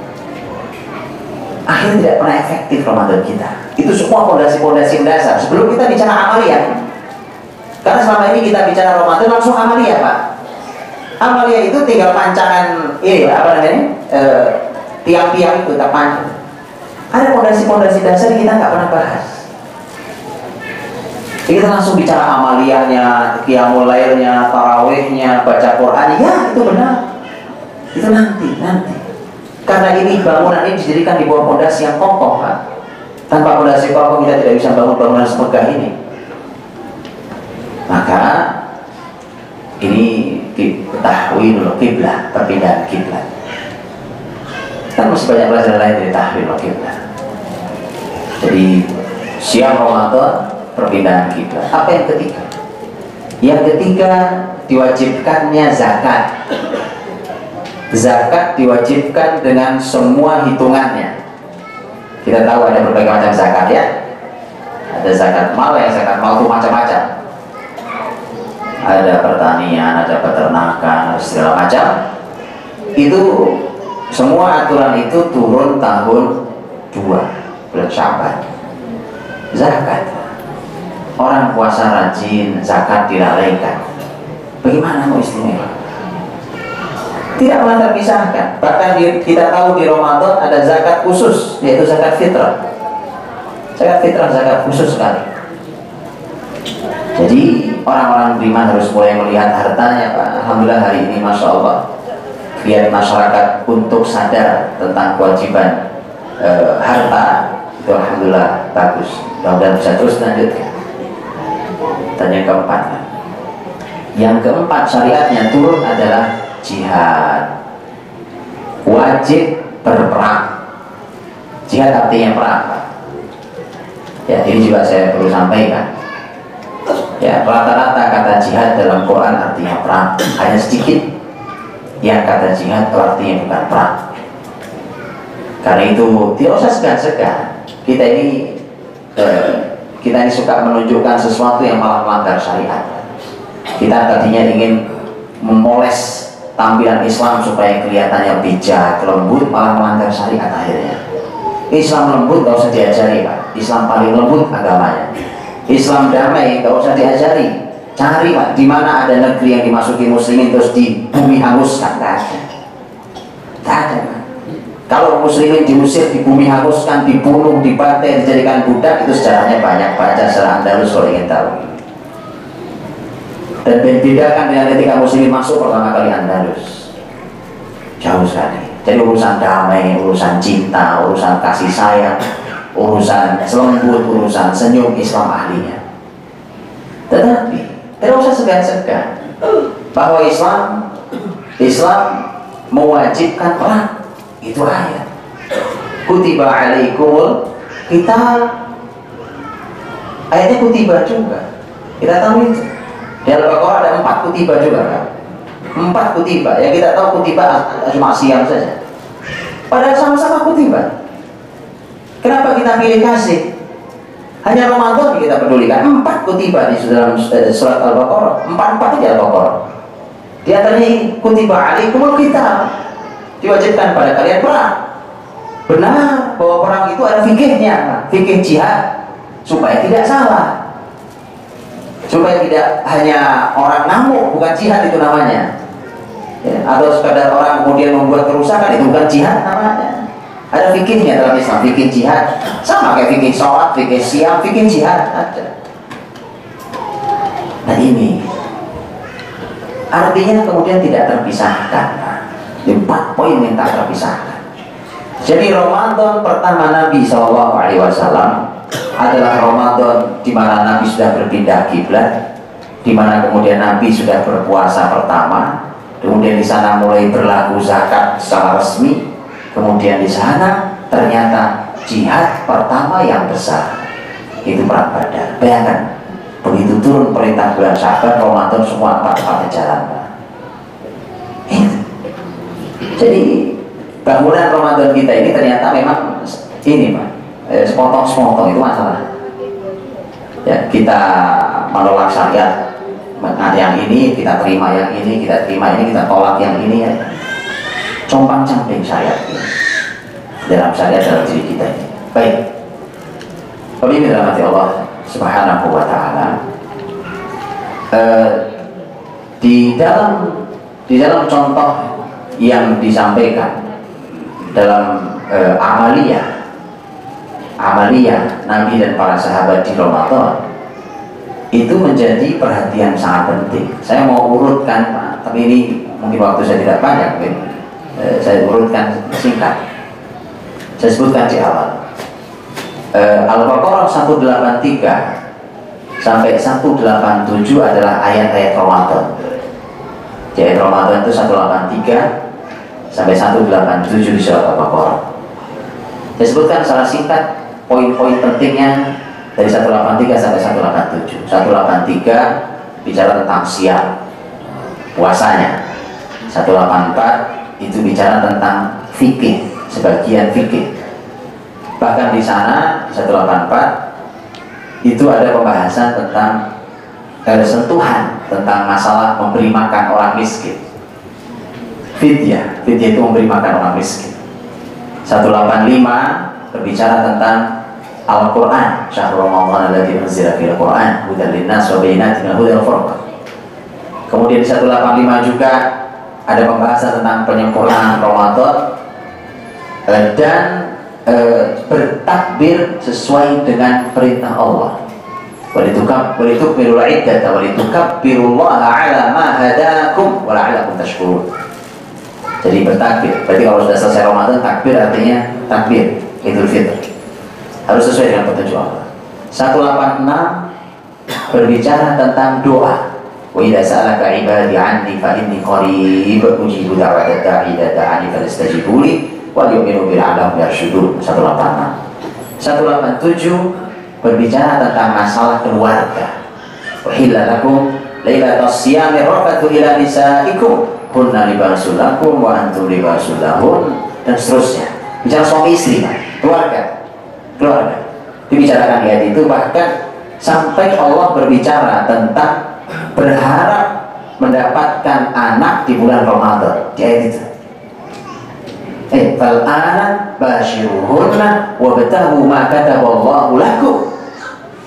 Akhirnya tidak pernah efektif Ramadan kita. Itu semua fondasi-fondasi dasar. Sebelum kita bicara amalia, karena selama ini kita bicara Ramadan langsung amalia Pak. Amalia itu tinggal pancangan, tiang-tiang itu terpancang. Ada fondasi-fondasi dasar kita nggak pernah bahas. Jadi kita langsung bicara amaliyahnya, qiyamul lailnya, tarawihnya, baca Quran. Ya itu benar. Itu nanti. Karena ini bangunan ini didirikan di bawah fondasi yang kokoh Pak. Tanpa fondasi kokoh kita tidak bisa bangun bangunan semegah ini. Maka ini ketahui dulu kiblat, perpindahan kiblat. Kan masih banyak pelajaran lain dari tahwil kiblat. Jadi siang Ramadan perpindahan kiblat. Apa yang ketiga? Yang ketiga diwajibkannya zakat. Zakat diwajibkan dengan semua hitungannya. Kita tahu ada berbagai macam zakat ya. Ada zakat mal, yang zakat mal itu macam-macam. Ada pertanian, ada peternakan, segala macam. Itu semua aturan itu turun tahun 2 bulan Sya'ban. Zakat. Orang puasa rajin, zakat dilalaikan. Bagaimana mau istimewa? Tidak pernah terpisahkan. Bahkan kita tahu di Ramadan ada zakat khusus, yaitu zakat fitrah. Zakat fitrah, zakat khusus sekali. Jadi orang-orang beriman harus mulai melihat hartanya Pak. Alhamdulillah hari ini Masya Allah, biar masyarakat untuk sadar tentang kewajiban harta itu alhamdulillah bagus. Mudah-mudahan bisa terus lanjutkan. Dan yang keempat syariatnya turun adalah jihad. Wajib berperang. Jihad artinya perang Pak. Ya ini juga saya perlu sampaikan. Ya rata-rata kata jihad dalam Quran artinya perang. Hanya sedikit yang kata jihad itu artinya bukan perang. Karena itu tidak usah segan-segan. Kita ini suka menunjukkan sesuatu yang malah melanggar syariat. Kita tadinya ingin memoles tampilan Islam supaya kelihatannya bijak, lembut, malah melanggar syariat akhirnya. Islam lembut gak usah diajari Pak. Islam paling lembut agamanya. Islam damai gak usah diajari. Cari Pak, di mana ada negeri yang dimasuki muslimin terus di bumi hanguskan? Gak ada. Gak ada Pak. Kalau muslimin diusir, di bumi hanguskan, dibunuh, dibantai, dijadikan budak, itu sejarahnya banyak. Baca sejarah Andalus kalau ingin tahu. Dan membedakan dengan ketika muslimin masuk pertama kali Andalus. Jauh sekali. Jadi urusan damai, urusan cinta, urusan kasih sayang, urusan lembut, urusan senyum, Islam ahlinya. Tetapi tidak usah segan-segan bahwa Islam mewajibkan perang. Itu ayat. Kutiba alaikumul qital. Ayatnya kutiba juga. Kita tahu itu. Di Al-Baqarah ada 4 kutiba juga kan? 4 kutiba. Yang kita tahu kutiba cuma siang saja. Padahal sama-sama kutiba. Kenapa kita pilih kasih? Hanya Ramadan kita pedulikan. 4 kutiba di dalam surat Al-Baqarah. 4 di Al-Baqarah. Di antaranya kutiba alaikumul qital. Diwajibkan pada kalian perang. Benar bahwa perang itu ada fikihnya, fikih jihad, supaya tidak salah, supaya tidak hanya orang ngamuk, bukan jihad itu namanya ya, atau sekadar orang kemudian membuat kerusakan, itu bukan jihad namanya. Ada fikihnya dalam Islam, fikih jihad sama kayak fikih sholat, fikih siam, fikih jihad ada. Nah ini artinya kemudian tidak terpisahkan. 4 poin yang tak terpisahkan. Jadi Ramadan pertama Nabi SAW adalah Ramadan di mana Nabi sudah berpindah kiblat, di mana kemudian Nabi sudah berpuasa pertama, kemudian di sana mulai berlaku zakat secara resmi, kemudian di sana ternyata jihad pertama yang besar itu perang Badar. Bayangkan, begitu turun perintah bulan Sya'ban, Ramadan semua 4 jalan. Jadi bangunan Ramadan kita ini ternyata memang ini Pak, sepotong-sepotong itu masalah. Ya, kita menolak syariat yang ini, kita terima yang ini, kita terima ini, kita tolak yang ini ya. Compang-camping syariat ini. Dalam syariat dalam diri kita ini. Baik. Kalau ini dalam hati Allah Subhanahu wa ta'ala, di dalam contoh yang disampaikan dalam amaliyah Nabi dan para sahabat di Ramadan itu menjadi perhatian sangat penting. Saya mau urutkan Pak, tapi ini mungkin waktu saya tidak banyak, mungkin saya urutkan singkat. Saya sebutkan di awal. Al-Baqarah 183 sampai 187 adalah ayat-ayat Ramadan. Di ayat Ramadan itu 183 sampai 187 di surat Al-Baqarah. Saya sebutkan secara singkat poin-poin pentingnya dari 183 sampai 187. 183 bicara tentang siam, puasanya. 184 itu bicara tentang fikih, sebagian fikih. Bahkan di sana 184 itu ada pembahasan tentang sentuhan tentang masalah memberi makan orang miskin. Fidyah itu memberi makan orang miskin. 185 berbicara tentang Al-Quran, Syahrul Ramadan alladzi unzila fil Quran hudan linnas wa bayyinatin minal huda wal furqan. Kemudian di 185 juga ada pembahasan tentang penyempurnaan Ramadan dan bertakbir sesuai dengan perintah Allah. Walitukabbiru al-iddata walitukabbirullaha ala ma hadakum wa la'allakum tashkurun. Jadi bertakbir. Berarti kalau sudah selesai Ramadan, takbir artinya takbir Idul Fitri. Harus sesuai dengan petunjuk Allah. 186 berbicara tentang doa. Wa idza sa'alaka 'ibadi 'anni fa inni qarib ujibu da'watad da'i idza da'ani fastajibu li wal yu'minu bil 'alahum yarshudun. 186. 187 berbicara tentang masalah keluarga. Uhilla lakum lailatas siyami rafatu ila nisaikum kunna libasul lakum wa antum libasul lahun, dan seterusnya. Bicara suami istri, keluarga. Dibicarakan di ayat itu, bahkan sampai Allah berbicara tentang berharap mendapatkan anak di bulan Ramadan di ayat itu. Fal ana bashiruhunna wabtaghu ma kataballahu lakum.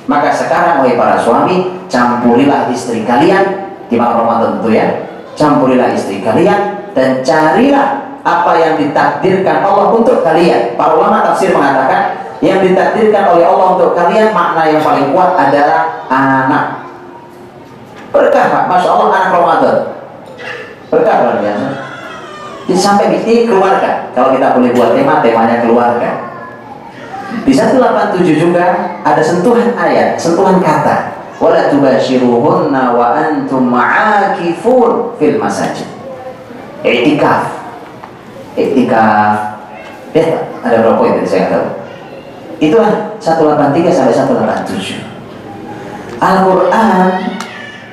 Maka sekarang wahai para suami, campurilah istri kalian di malam Ramadan itu ya. Campurilah istri kalian dan carilah apa yang ditakdirkan Allah untuk kalian. Para ulama tafsir mengatakan yang ditakdirkan oleh Allah untuk kalian, makna yang paling kuat adalah anak. Berkah Pak, Masya Allah, anak Ramadan. Berkah luar biasa. Sampai di keluarga. Kalau kita boleh buat temanya keluarga. Di 187 juga ada sentuhan ayat, sentuhan kata. Wala tubashiruhunna wa antum ma'akifun fil masajid. I'tikaf. Ya, ada berapa poin tadi saya nggak tahu. Itulah 183 sampai 187. Al-Quran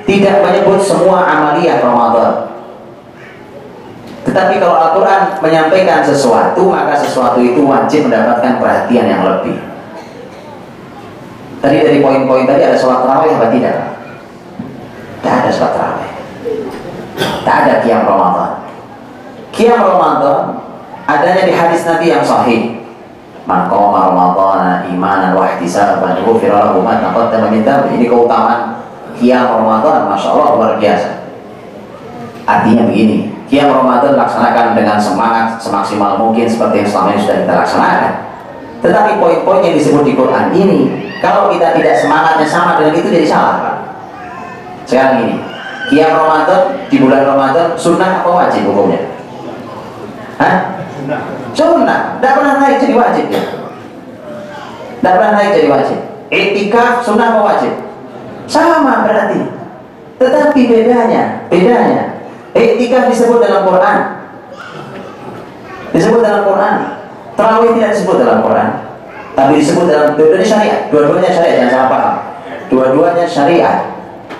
tidak menyebut semua amaliyah Ramadan. Tetapi kalau Al-Quran menyampaikan sesuatu, maka sesuatu itu wajib mendapatkan perhatian yang lebih. Tadi dari poin-poin tadi ada sholat tarawih apa tidak? Tidak ada sholat tarawih. Tak ada qiyam Ramadan. Qiyam Ramadan adanya di hadis Nabi yang sahih. Man qama Ramadhana imanan wa ihtisaban ghufira lahu ma taqaddama min dhanbi. Ini keutamaan qiyam Ramadan, Masya Allah, luar biasa. Artinya begini, qiyam Ramadan laksanakan dengan semangat semaksimal mungkin seperti yang selama ini sudah kita laksanakan. Tetapi poin-poin yang disebut di Quran ini, kalau kita tidak semangatnya sama dengan itu, jadi salah Pak. Sekarang ini qiyam Ramadan di bulan Ramadan sunnah apa wajib hukumnya? Hah? Sunnah, tidak pernah naik jadi wajib ya. Tidak pernah naik jadi wajib. Iktikaf sunnah apa wajib? Sama berarti. Tetapi bedanya, iktikaf disebut dalam Quran. Disebut dalam Quran. Tarawih tidak disebut dalam Quran, tapi disebut dalam dua-duanya syariat. Dua-duanya syariat, jangan salah paham. Dua-duanya syariat.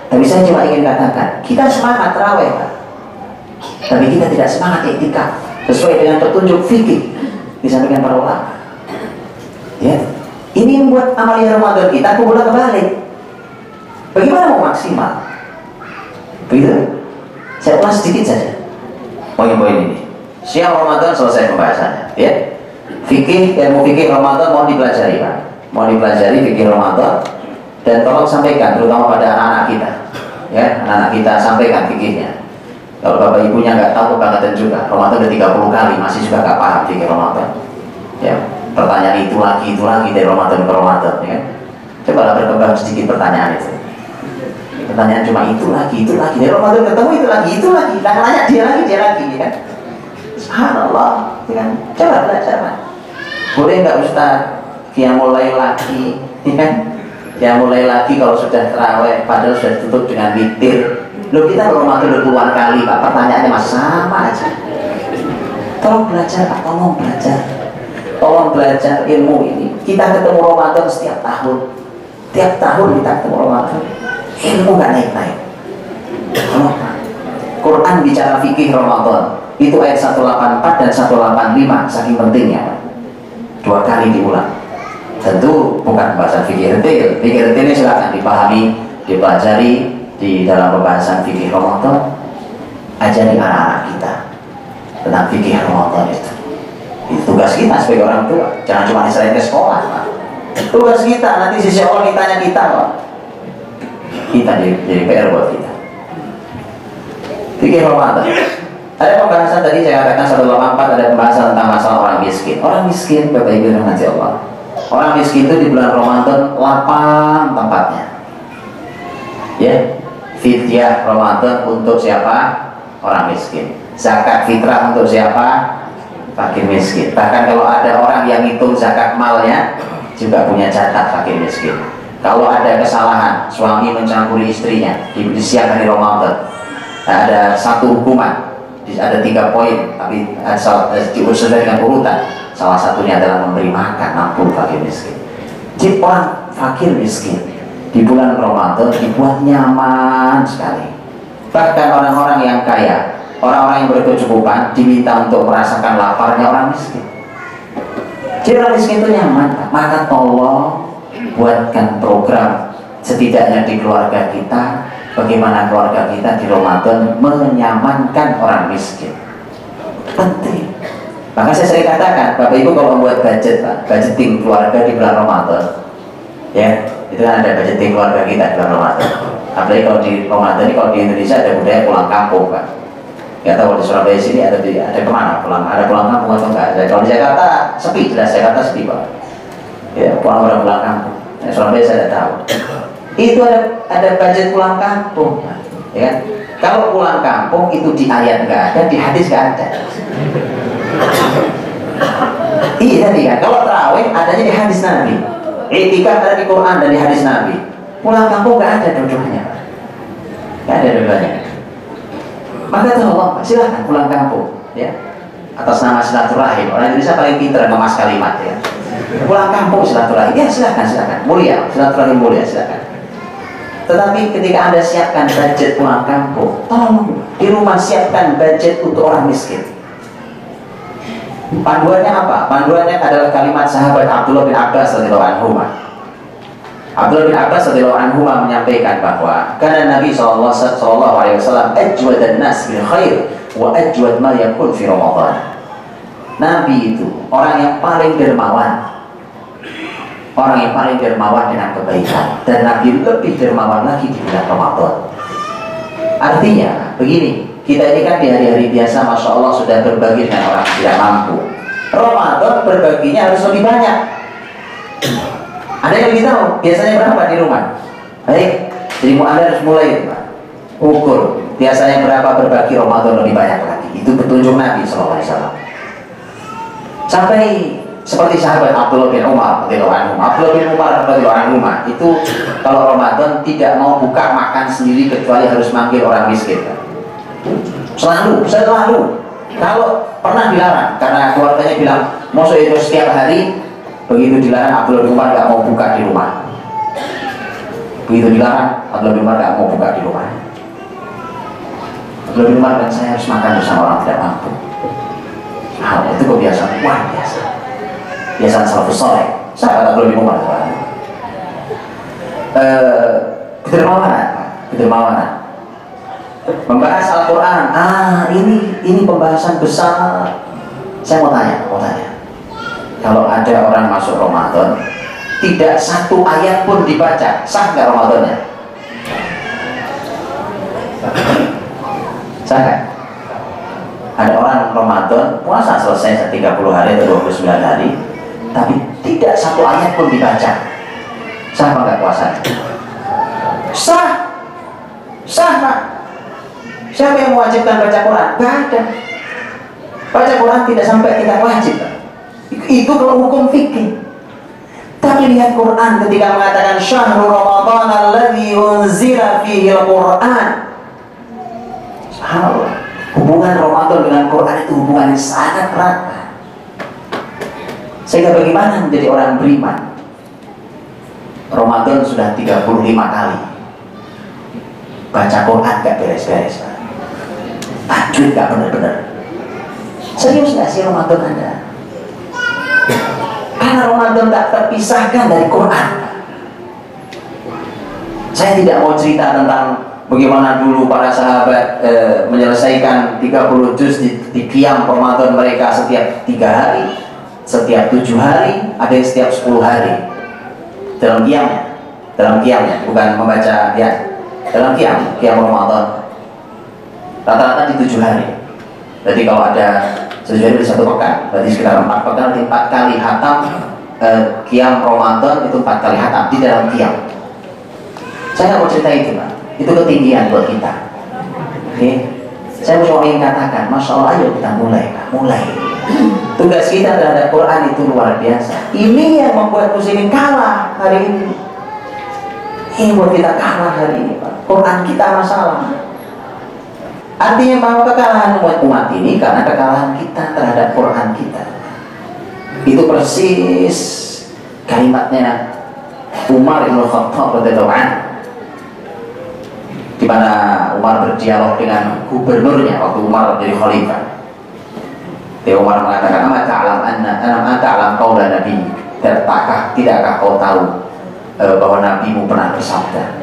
Tapi saya cuma ingin katakan, kita semangat tarawih, Pak. Tapi kita tidak semangat iktikaf sesuai dengan petunjuk fikih disampaikan para ulama. Ya, ini membuat amalia Ramadan kita bolak balik. Bagaimana mau maksimal? Begitu? Saya ulas sedikit saja. Poin-poin ini. Siang Ramadan selesai pembahasannya. Ya, fikih, ilmu fikih Ramadan mau dipelajari, Pak. Mau dipelajari fikih Ramadan dan tolong sampaikan, terutama pada anak-anak kita. Ya, anak-anak kita sampaikan fikihnya. Kalau bapak ibunya nggak tahu kebangetan juga. Ramadan udah 30 kali masih juga nggak paham fikih Ramadan. Ya, pertanyaan itu lagi dari Ramadan ke Ramadan, ya. Cobalah berkembang sedikit pertanyaan itu. Pertanyaan cuma itu lagi dari Ramadan ketemu itu lagi. Dan nanya dia lagi, ya kan? Subhanallah, ya kan? Coba belajar, Pak. Boleh nggak Ustaz? Qiyamul lail lagi, ya kan? Qiyamul lail lagi kalau sudah tarawih, padahal sudah tutup dengan witir. Loh, kita Ramadan udah puluhan kali, Pak. Pertanyaannya masih sama aja. Tolong belajar, Pak. Tolong belajar ilmu ini. Kita ketemu Ramadan setiap tahun. Tiap tahun kita ketemu Ramadan. Ilmu nggak naik-naik. Quran bicara fikih Ramadan. Itu ayat 184 dan 185. Saking pentingnya, Pak. 2 kali diulang. Tentu bukan pembahasan fikih detail. Fikih detail ini silakan dipahami, dipelajari di dalam pembahasan fikih Ramadan. Ajari anak-anak kita tentang fikih Ramadan itu. Itu tugas kita sebagai orang tua. Jangan cuma diserahin ke sekolah, Pak. Tugas kita, nanti sisi Allah ditanya kita, Pak. Kita jadi PR buat kita. Fikih Ramadan. Ada pembahasan tadi saya katakan 184, ada pembahasan tentang masalah orang miskin. Orang miskin, Bapak Ibu yang dirahmati Allah. Orang miskin itu di bulan Ramadan lapang tempatnya. Ya, fidyah Ramadan untuk siapa? Orang miskin. Zakat fitrah untuk siapa? Fakir miskin. Bahkan kalau ada orang yang hitung zakat malnya juga punya catat fakir miskin. Kalau ada kesalahan suami mencampuri istrinya di siang hari Ramadan, ada satu hukuman, ada 3 poin, tapi diurus dengan urutan. Salah satunya adalah memberi makan 60 fakir miskin. Jadi orang fakir miskin di bulan Ramadan dibuat nyaman sekali. Bahkan orang-orang yang kaya, orang-orang yang berkecukupan diminta untuk merasakan laparnya orang miskin. Jadi orang miskin itu nyaman. Maka tolong buatkan program setidaknya di keluarga kita, bagaimana keluarga kita di Ramadan menyamankan orang miskin. Penting. Maka saya sering katakan, Bapak Ibu kalau membuat budget, Pak, budgeting keluarga di bulan Ramadan, ya, itu kan ada budgeting keluarga kita di bulan Ramadan. Apalagi kalau di Ramadan ini, kalau di Indonesia ada budaya pulang kampung, Pak. Gak tahu di Surabaya sini ada kemana ada pulang kampung atau enggak. Kalau di Jakarta sepi, jelas Jakarta sepi, Pak. Ya, orang pulang kampung. Nah, Surabaya saya tidak tahu. Itu ada budget pulang kampung, Pak. Ya kan? Kalau pulang kampung itu di ayat nggak ada, di hadis nggak ada. Iya tadi kan, kalau tarawih adanya di hadis Nabi, iktikaf ada di Quran dan di hadis Nabi. Pulang kampung nggak ada dua-duanya, nggak ada dua-duanya. Maka tolong silahkan pulang kampung, ya, atas nama silaturahim. Orang Indonesia paling pintar mengemas kalimat, ya. Pulang kampung silaturahim, ya silahkan, mulia, silaturahim mulia, silahkan. Tetapi ketika Anda siapkan budget pulang kampung, tolong di rumah siapkan budget untuk orang miskin. Panduannya apa? Panduannya adalah kalimat sahabat Abdullah bin Abbas radhiyallahu anhu. Abdullah bin Abbas radhiyallahu anhu menyampaikan bahwa karena Nabi sallallahu alaihi wasallam ajwadan nas bil khair wa ajwad ma yakun fi Ramadan. Nabi itu orang yang paling dermawan. Orang yang paling dermawan dengan kebaikan, dan Nabi lebih dermawan lagi di bulan Ramadan. Artinya begini, kita ini kan di hari-hari biasa Masya Allah sudah berbagi dengan orang tidak mampu. Ramadan berbaginya harus lebih banyak. Ada yang lebih tahu biasanya berapa di rumah? Baik, jadi Anda harus mulai, Pak, ukur biasanya berapa berbagi Ramadan lebih banyak lagi. Itu petunjuk Nabi SAW. Sampai seperti sahabat Abdullah bin Umar radhiyallahu anhu. Abdullah bin Umar radhiyallahu anhu itu kalau Ramadan tidak mau buka makan sendiri kecuali harus manggil orang miskin. Selalu. Kalau pernah dilarang karena keluarganya bilang, "Masa itu setiap hari?" Begitu dilarang, Abdullah bin Umar nggak mau buka di rumah. Begitu dilarang, Abdullah bin Umar nggak mau buka di rumah. Abdullah bin Umar dan saya harus makan bersama orang tidak mampu. Itu kebiasaan luar biasa. Kebiasaan salafus saleh. Sahabat Abdullah bin Umar. Kedermawanan. Membahas Al-Quran. Ini pembahasan besar. Saya mau tanya. Kalau ada orang masuk Ramadan, tidak satu ayat pun dibaca, sah nggak Ramadannya? Sah nggak? Ada orang Ramadan puasa selesai 30 hari atau 29 hari, tapi tidak satu ayat pun dibaca. Sah apa nggak puasanya? Sah Pak. Siapa yang mewajibkan baca Quran? Nggak ada. Baca Quran tidak sampai tidak wajib. Itu kalau hukum fikih. Tapi lihat Quran ketika mengatakan syahrul Ramadan alladzi unzila fihi al-Quran. Subhanallah. Hubungan Ramadan dengan Quran itu hubungan yang sangat erat. Sehingga bagaimana menjadi orang beriman? Ramadan sudah 35 kali baca Quran gak beres-beres, tajwid gak benar-benar. Serius gak sih Ramadan Anda? Karena Ramadan tak terpisahkan dari Quran. Saya tidak mau cerita tentang bagaimana dulu para sahabat menyelesaikan 30 juz di qiyam Ramadan mereka setiap 3 hari, setiap 7 hari, ada yang setiap 10 hari dalam qiyamnya, bukan membaca ya, dalam qiyam Ramadan rata-rata di 7 hari. Jadi kalau ada 7 hari di 1 pekan, berarti sekitar 4 pekan, 4 kali hatam qiyam Ramadan itu 4 kali hatam di dalam qiyam. Saya mau cerita itu Pak, itu ketinggian buat kita. Oke, saya cuma ingin katakan, Masya Allah, ayo kita mulai Pak, mulai. Tugas kita terhadap Quran itu luar biasa. Ini yang membuat muslimin kalah hari ini. Ini buat kita kalah hari ini Pak. Quran kita masalah. Artinya bahwa kekalahan umat ini karena kekalahan kita terhadap Quran kita. Itu persis kalimatnya Umar bin Khattab radhiyallahu anhu, di mana Umar berdialog dengan gubernurnya waktu Umar jadi khalifah. Umar mengatakan, "Ta'lam qaula nabi." Tidakkah kau tahu bahwa nabimu pernah bersabda,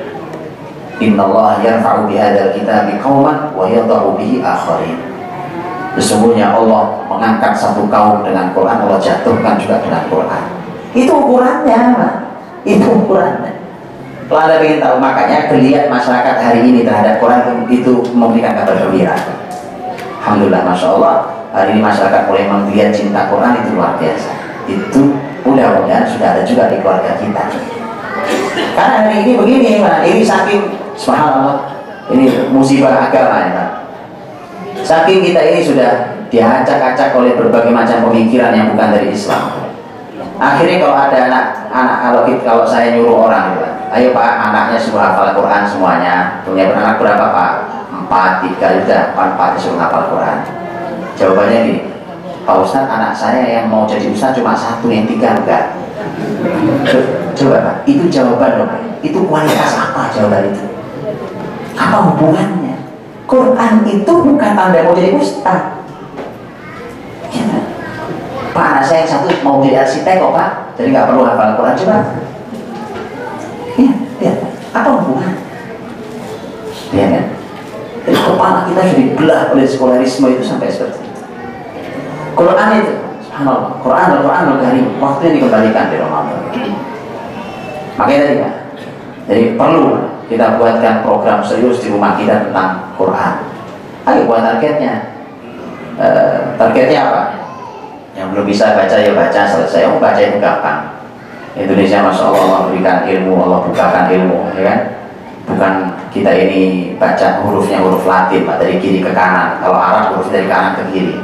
"Innallaha yarfa'u bihadzal kitabi qauman wa yadh'u bihi akharin." Sesungguhnya Allah mengangkat satu kaum dengan Quran, Allah jatuhkan juga dengan Quran. Itu ukurannya, Pak. Itu ukurannya. Kalau Anda ingin tahu, makanya geliat masyarakat hari ini terhadap Quran itu memberikan kabar gembira. Alhamdulillah, Masya Allah, hari ini masyarakat mulai menggeliat cinta Quran, itu luar biasa. Itu mudah-mudahan sudah ada juga di keluarga kita. Karena hari ini begini, Pak, ini saking subhanallah, ini musibah agama ya, Pak. Saking kita ini sudah diacak-acak oleh berbagai macam pemikiran yang bukan dari Islam. Akhirnya kalau ada anak kalau saya nyuruh orang, ayo Pak, anaknya suruh hafal Quran semuanya. Punya anak berapa Pak? 4, 3, udah 4 disuruh hafal Quran. Jawabannya gini, Pak Ustadz, anak saya yang mau jadi ustadz cuma 1, yang 3 enggak. Coba Pak, itu jawaban loh Pak. Itu kualitas apa jawaban itu? Apa hubungannya? Quran itu bukan Anda mau jadi ustadz. Pak, anak saya yang 1 mau jadi arsitek kok Pak, jadi nggak perlu hafal Quran. Coba lihat apa hubungan? Ya kan? Jadi kepala kita sudah dibelah oleh sekularisme itu sampai seperti itu. Quran itu, subhanallah, Quran Al-Karim, waktunya dikembalikan di Ramadan. Makanya tadi Pak, jadi perlu kita buatkan program serius di rumah kita tentang Quran. Ayo buat targetnya. Targetnya apa? Yang belum bisa baca ya baca, selesai. Mau baca itu gampang. Indonesia Masya Allah, Allah berikan ilmu, Allah bukakan ilmu, ya kan? Bukan kita ini baca hurufnya huruf Latin Pak, dari kiri ke kanan. Kalau Arab huruf dari kanan ke kiri.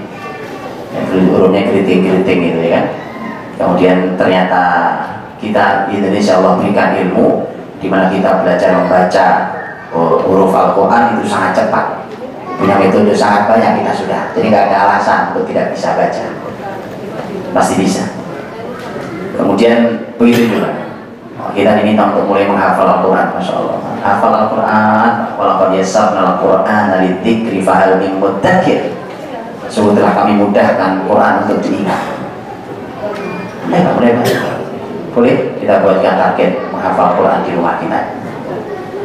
hurufnya keriting-keriting gitu ya kan. Kemudian ternyata kita di Indonesia Allah berikan ilmu di mana kita belajar membaca huruf Al-Quran itu sangat cepat, punya metode sangat banyak kita sudah, jadi nggak ada alasan untuk tidak bisa baca, pasti bisa. Kemudian begitu juga kita diminta untuk mulai menghafal Al-Quran. Masya Allah, hafal Al-Quran, walaqad yassarna Al-Quran lidzikri fahal min mudzakir. Sungguh telah kami mudahkan Quran untuk diingat. Boleh kita buatkan target menghafal Quran di rumah kita.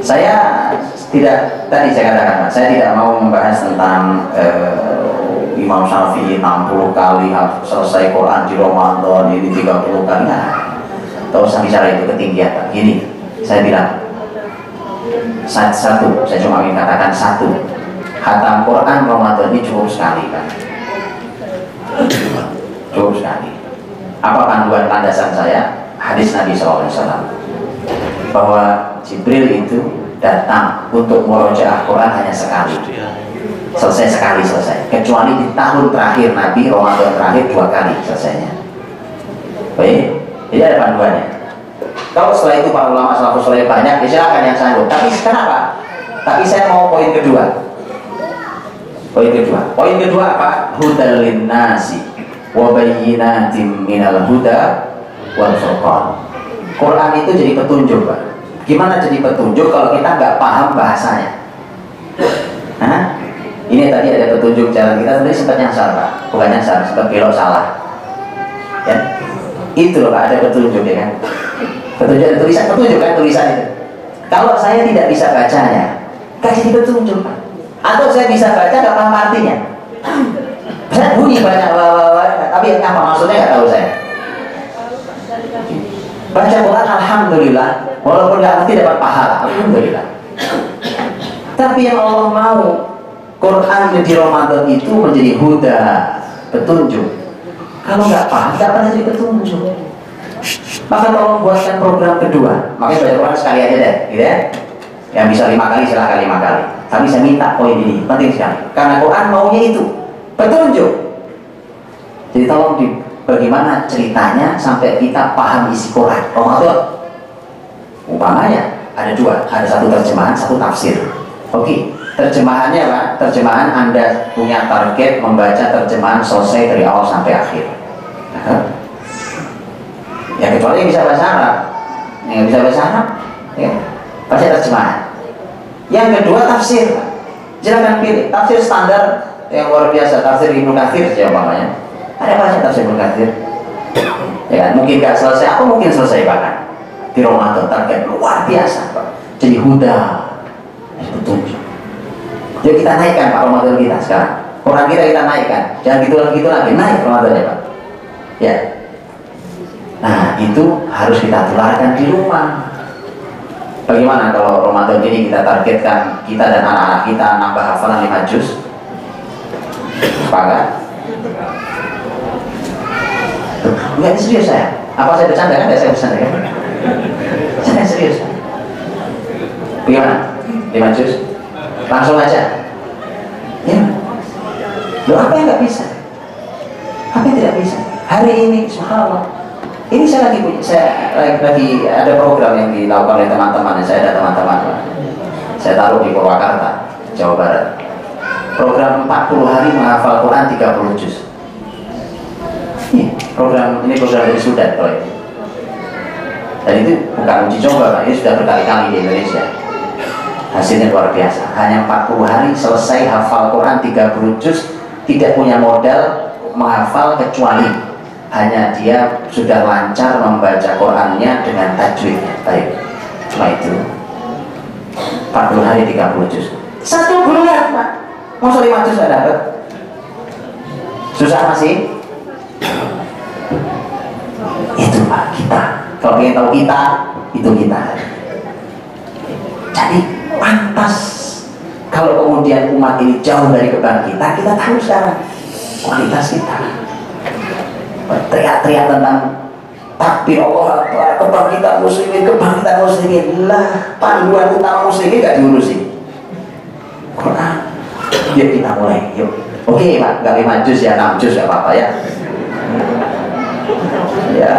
Saya tidak, tadi saya katakan, saya tidak mau membahas tentang Imam Syafi'i 60 kali selesai Quran di Ramadan, ini 30 kali. Nah, tak usah bicara itu ketinggian. Gini, saya bilang satu, saya cuma ingin katakan satu, khatam Quran Ramadan ini cukup sekali kan? Cukup sekali. Apa panduan landasan saya? Hadis Nabi SAW bahwa Jibril itu datang untuk murojaah Quran hanya sekali, selesai. Kecuali di tahun terakhir Nabi, Ramadan terakhir 2 kali selesainya. Baik, jadi ada panduannya. Kalau setelah itu para ulama salafus saleh banyak, silakan yang sanggup. Tapi sekarang apa? Tapi saya mau poin kedua. Poin kedua apa? Hudal linnasi wa bayyinatin minal huda wal furqan. Quran itu jadi petunjuk, Pak. Gimana jadi petunjuk kalau kita nggak paham bahasanya? Hah? Ini tadi ada petunjuk jalan, kita tadi sempat nyasar, Pak. Bukan nyasar, sempat belok salah. Ya, itu loh Pak, ada petunjuk ya kan? Petunjuk ada tulisan, petunjuk kan tulisan itu. Kalau saya tidak bisa bacanya, nggak jadi petunjuk, Pak. Atau saya bisa baca nggak paham artinya. Saya bunyi banyak, tapi apa maksudnya nggak tahu saya. Baca Quran alhamdulillah, walaupun nggak ngerti dapat pahala, alhamdulillah. Tapi yang Allah mau Quran di Ramadan itu menjadi huda, petunjuk. Kalau nggak paham, nggak pernah jadi petunjuk. Maka tolong buatkan program kedua. Makanya baca Quran sekali aja deh, gitu ya. Yang bisa 5 kali silahkan 5 kali. Tapi saya minta poin ini penting sekali, karena Quran maunya itu petunjuk. Jadi tolong bagaimana ceritanya sampai kita paham isi Quran Ramadan. Umpamanya ada 2, ada 1 terjemahan, 1 tafsir. Oke, terjemahannya Pak, terjemahan Anda punya target membaca terjemahan selesai dari awal sampai akhir. Ya kecuali yang bisa bahasa Arab, yang bisa bahasa Arab, ya baca terjemahan. Yang kedua tafsir, Pak. Silakan pilih tafsir standar yang luar biasa, tafsir Ibnu Katsir ya umpamanya. Ada banyak tafsir Ibnu Katsir. Ya kan, mungkin nggak selesai, aku mungkin selesai bahkan di Ramadan, target luar biasa, Pak. Jadi huda, petunjuk. Jadi kita naikkan Pak Ramadan kita sekarang. Quran kita naikkan, jangan gitu lagi, naik Ramadannya Pak. Ya. Nah itu harus kita tularkan di rumah. Bagaimana kalau Ramadan ini kita targetkan kita dan anak-anak kita nambah hafalan 5 juz? Sepakat? Enggak, ini serius saya. Apa saya bercanda kan? Saya bercanda kan? Saya serius. Bagaimana? 5 juz? Langsung aja. Ya. Loh, apa yang nggak bisa? Apa yang tidak bisa? Hari ini, subhanallah. Ini saya lagi ada program yang dilakukan oleh teman-teman. Saya ada teman-teman. Saya taruh di Purwakarta, Jawa Barat. Program 40 hari menghafal Quran 30 juz. Ini program dari Sudan kalau itu. Dan itu bukan uji coba, Pak. Ini sudah berkali-kali di Indonesia. Hasilnya luar biasa. Hanya 40 hari selesai hafal Quran 30 juz, tidak punya modal menghafal kecuali hanya dia sudah lancar membaca Qurannya dengan tajwidnya. Baik. Cuma itu. 40 hari 30 juz. 1 bulan, Pak. Masa 5 juz nggak dapat? Susah masih? Itu Pak kita. Kalau ingin tahu kita, itu kita. Jadi pantas kalau kemudian umat ini jauh dari kebangkitan, kita tahu sekarang kualitas kita. Teriak-teriak tentang takbir Allah Akbar, kebangkitan muslimin lah, panduan utama muslimin gak diurusi. Quran, yuk kita mulai, yuk Oke Pak, nggak 5 juz ya, 6 juz nggak apa-apa ya. Ya,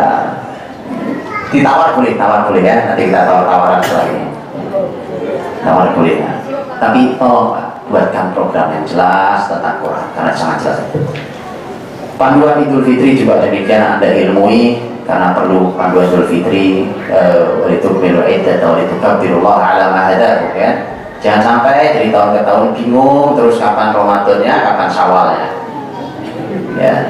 ditawar boleh ya, nanti kita tawar-tawaran setelah ini. Tawar boleh ya. Tapi tolong Pak, buatkan program yang jelas tentang Quran, karena sangat jelas. Panduan Idul Fitri juga demikian Anda ilmui, karena perlu panduan Idul Fitri itu milu iddah atau itu kabirullah ala ma hadahu ya. Jangan sampai dari tahun ke tahun bingung terus kapan Ramadannya, kapan Syawalnya. Ya,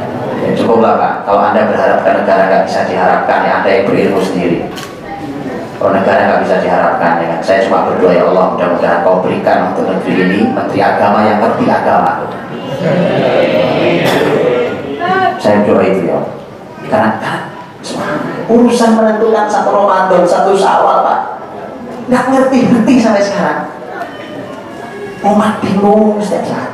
cukuplah Pak. Kalau Anda berharap ke negara nggak bisa diharapkan, ya Anda yang berilmu sendiri. Kalau negara nggak bisa diharapkan, ya kan? Saya cuma berdoa ya Allah, mudah-mudahan Kau berikan untuk negeri ini menteri agama yang ngerti agama. Saya berdoa itu ya, karena urusan menentukan 1 Ramadan, 1 Syawal Pak, nggak ngerti sampai sekarang. Umat bingung setiap saat.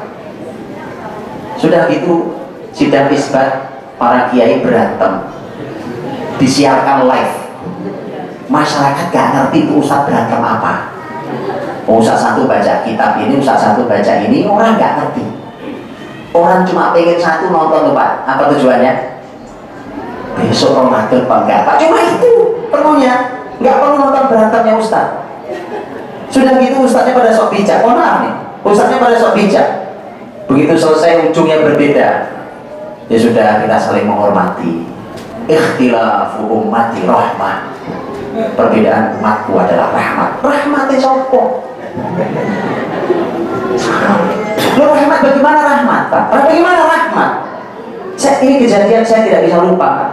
Sudah gitu sidang isbat para kiai berantem, disiarkan live. Masyarakat gak ngerti itu ustadz berantem apa. Ustadz satu baca kitab ini, ustadz satu baca ini, orang gak ngerti. Orang cuma pengen satu nonton tuh Pak. Apa tujuannya? Besok Ramadan Pak, enggak Pak, cuma itu perlunya. Nggak perlu nonton berantemnya ustadz. Sudah gitu ustadznya pada sok bijak. Oh maaf nih, ustadznya pada sok bijak. Begitu selesai ujungnya berbeda, ya sudah, kita saling menghormati. Ikhtilafu ummati rahmah. Perbedaan umatku adalah rahmat. Rahmatnya sopo. Loh, rahmat bagaimana rahmat Pak? Bagaimana rahmat? Ini kejadian saya tidak bisa lupa Pak.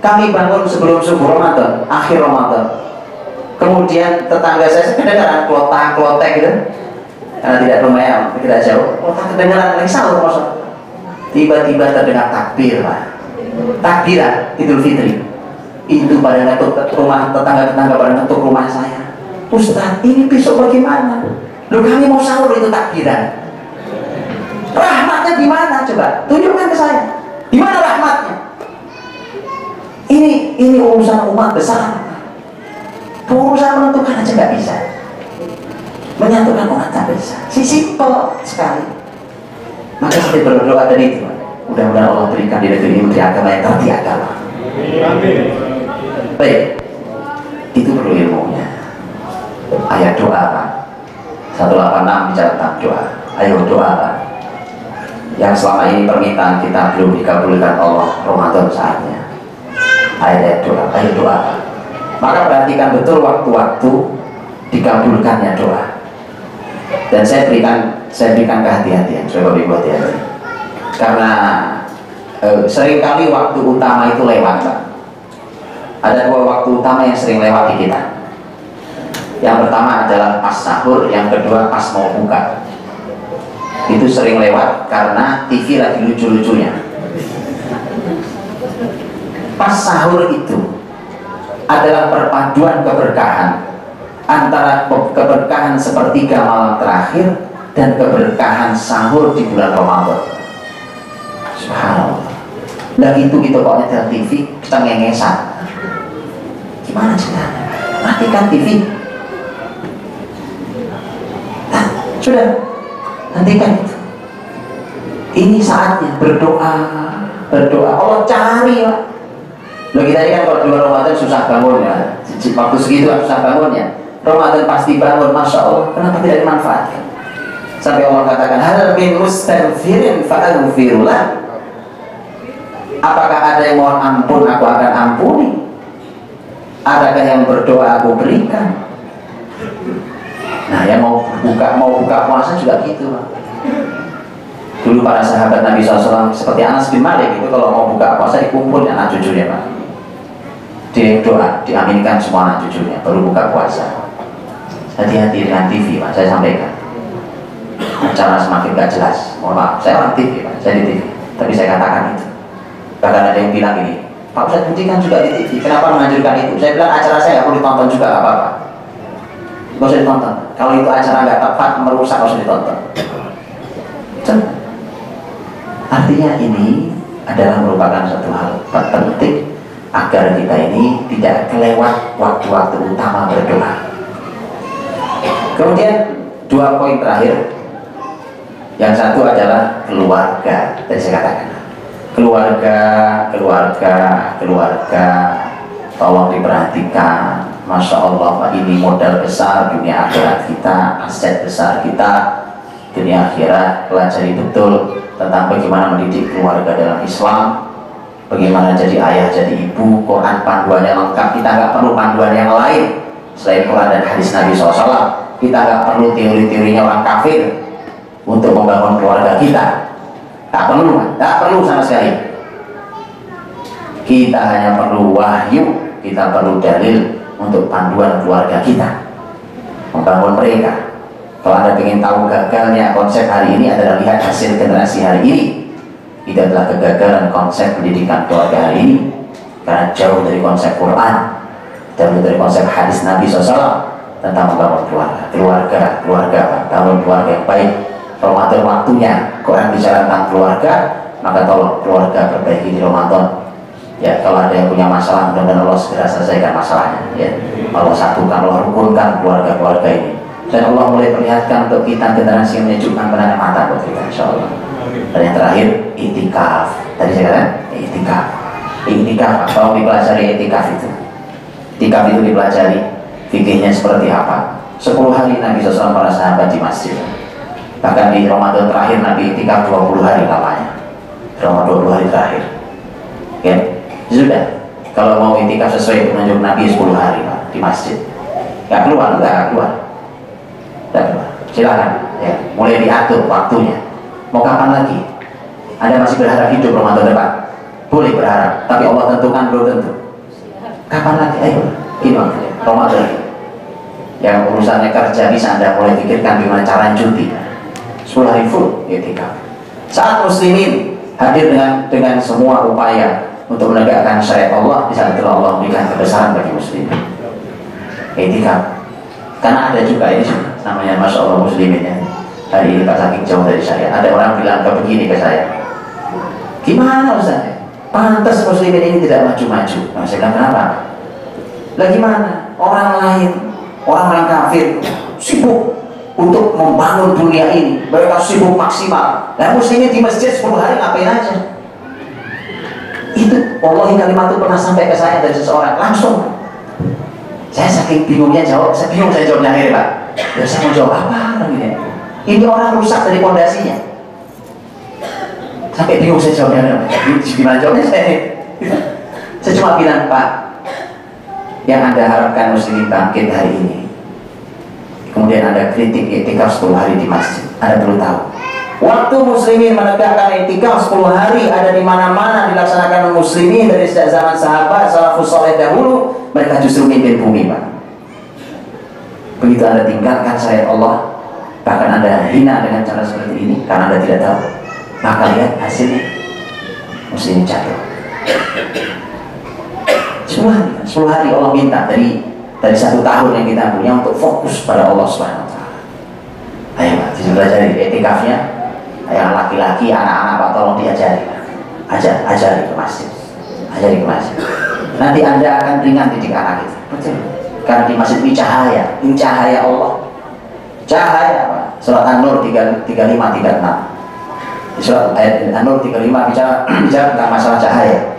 Kami bangun sebelum subuh Ramadan, akhir Ramadan. Kemudian tetangga saya kedengaran klotak-klotek gitu. Karena tidak lumayan, tidak jauh. Klotak kedengaran lagi sahur kosong. Tiba-tiba terdengar takbir Pak. Takbiran Idul Fitri. Itu pada ngetuk rumah tetangga-tetangga, pada ngetuk rumah saya. Ustaz, ini besok bagaimana? Loh, kami mau sahur itu takbiran. Rahmatnya di mana coba? Tunjukkan ke saya. Di mana rahmatnya? Ini urusan umat besar. Urusan menentukan aja nggak bisa. Menyatukan umat tak bisa. Simpel sekali. Maka saya berdoa tadi itu. Mudah-mudahan Allah berikan di negeri ini menteri agama yang ngerti agama. Amin. Baik, itu perlu ilmunya. Ayat doa Pak 186 bicara tentang doa. Ayo doa Pak. Yang selama ini permintaan kita belum dikabulkan Allah, Ramadan saatnya. Ayat doa, ayo doa Pak. Maka perhatikan betul waktu-waktu dikabulkannya doa. Dan saya berikan kehati-hatian, coba dibuat hati. Karena seringkali waktu utama itu lewat Pak. Ada 2 waktu utama yang sering lewat di kita. Yang pertama adalah pas sahur, yang kedua pas mau buka. Itu sering lewat karena TV lagi lucu-lucunya. Pas sahur itu adalah perpaduan keberkahan antara keberkahan sepertiga malam terakhir dan keberkahan sahur di bulan Ramadan. Subhanallah. Dan itu kita kok nyetel TV, kita ngengesan. Gimana ceritanya? Matikan TV. Nah, sudah, hentikan itu. Ini saatnya berdoa. Allah cari Pak. Loh, kita ini kan kalau di Ramadan susah bangun ya. Waktu segitu susah bangun ya. Ramadan pasti bangun, Masya Allah. Kenapa tidak dimanfaatkan? Sampai Allah katakan, hal min mustaghfirin fa'aghfirullah. Apakah ada yang mohon ampun, aku akan ampuni. Adakah yang berdoa, aku berikan. Nah, yang mau buka puasa juga gitu Pak. Dulu para sahabat Nabi SAW seperti Anas bin Malik itu kalau mau buka puasa dikumpul anak cucunya Pak. Dia doa, diaminkan semua anak cucunya baru buka puasa. Hati-hati dengan TV Pak, saya sampaikan. Acara semakin gak jelas. Mohon maaf, saya orang TV Pak, saya di TV. Tapi saya katakan itu. Bahkan ada yang bilang ini, Pak Ustadz hentikan juga di TV, kenapa menganjurkan itu? Saya bilang acara saya aku ditonton juga gak apa-apa. Gak usah ditonton. Kalau itu acara gak tepat, merusak, gak usah ditonton. Artinya ini adalah merupakan satu hal penting agar kita ini tidak kelewat waktu-waktu utama berdoa. Kemudian 2 poin terakhir. Yang satu adalah keluarga. Tadi saya katakan keluarga, tolong diperhatikan. Masya Allah Pak, ini modal besar dunia akhirat kita, aset besar kita dunia akhirat. Pelajari betul tentang bagaimana mendidik keluarga dalam Islam, bagaimana jadi ayah, jadi ibu. Quran panduannya lengkap, kita nggak perlu panduan yang lain selain Quran dan hadis Nabi SAW. Kita nggak perlu teori-teorinya orang kafir untuk membangun keluarga kita. Tak perlu sama sekali. Kita hanya perlu wahyu, kita perlu dalil untuk panduan keluarga kita, membangun mereka. Kalau Anda ingin tahu gagalnya konsep hari ini adalah lihat hasil generasi hari ini. Itu adalah kegagalan konsep pendidikan keluarga hari ini, karena jauh dari konsep Quran, jauh dari konsep hadis Nabi SAW tentang membangun keluarga, bangun keluarga yang baik. Ramadan waktunya Quran bicara tentang keluarga, maka tolong keluarga perbaiki di Ramadan. Ya, kalau ada yang punya masalah, mudah-mudahan Allah segera selesaikan masalahnya. Ya, Allah satukan, Allah rukunkan keluarga-keluarga ini. Dan Allah mulai perlihatkan untuk kita generasi yang menyejukkan pandangan mata buat kita, insya Allah. Dan yang terakhir, itikaf. Tadi saya katakan, itikaf. Kalau dipelajari itikaf itu dipelajari fikihnya seperti apa. 10 hari Nabi SAW para sahabat di masjid. Bahkan di Ramadan terakhir Nabi itikaf 20 hari lamanya. Ramadan 20 hari terakhir. Oke, sudah. Kalau mau itikaf sesuai petunjuk Nabi 10 hari Pak, di masjid. Nggak keluar. Silakan. Ya, mulai diatur waktunya. Mau kapan lagi? Anda masih berharap hidup Ramadan depan? Boleh berharap, tapi Allah tentukan belum tentu. Kapan lagi? Ayo, ini waktunya. Ramadan. Yang urusannya kerja bisa Anda mulai pikirkan gimana cara cuti. 10 hari full itikaf. Saat muslimin hadir dengan semua upaya untuk menegakkan syariat Allah, di saat itu Allah memberikan kebesaran bagi muslimin. Itikaf. Karena ada juga ini namanya Masya Allah muslimin ya. Hari ini Pak saking jauh dari syariat. Ada orang bilang begini ke saya, gimana Ustaz? Pantas muslimin ini tidak maju-maju. Nah, saya bilang kenapa? Lah gimana? Orang lain, orang kafir sibuk untuk membangun dunia ini, mereka sibuk maksimal. Nah muslimin di masjid 10 hari ngapain aja? Itu wallahi kalimat itu pernah sampai ke saya dari seseorang langsung. Saya saking bingungnya jawab, saya bingung saya jawabnya akhirnya Pak. Ya saya mau jawab apa gitu. Ini orang rusak dari pondasinya. Sampai bingung saya jawabnya. Gimana jawabnya saya? Saya cuma bilang Pak, yang Anda harapkan muslimin bangkit hari ini, kemudian ada kritik itikaf 10 hari di masjid. Anda perlu tahu, waktu muslimin menegakkan itikaf 10 hari ada di mana-mana dilaksanakan muslimin dari sejak zaman sahabat, salafus saleh dahulu. Mereka justru mimpin bumi Pak. Begitu Anda tinggalkan syariat Allah, bahkan Anda hina dengan cara seperti ini karena Anda tidak tahu, maka lihat hasilnya, muslimin jatuh. 10 hari Allah minta dari 1 tahun yang kita punya untuk fokus pada Allah Subhanahu wa Ta'ala. Ayo Pak, dipelajari etikafnya. Yang laki-laki, anak-anak Pak, tolong diajari Pak. Ajari ke masjid. Nanti Anda akan ringan didik anak itu. Betul. Karena di masjid ini cahaya Allah. Cahaya Pak. Surat An-Nur 35-36. Di surat An-Nur 35 bicara tentang masalah cahaya.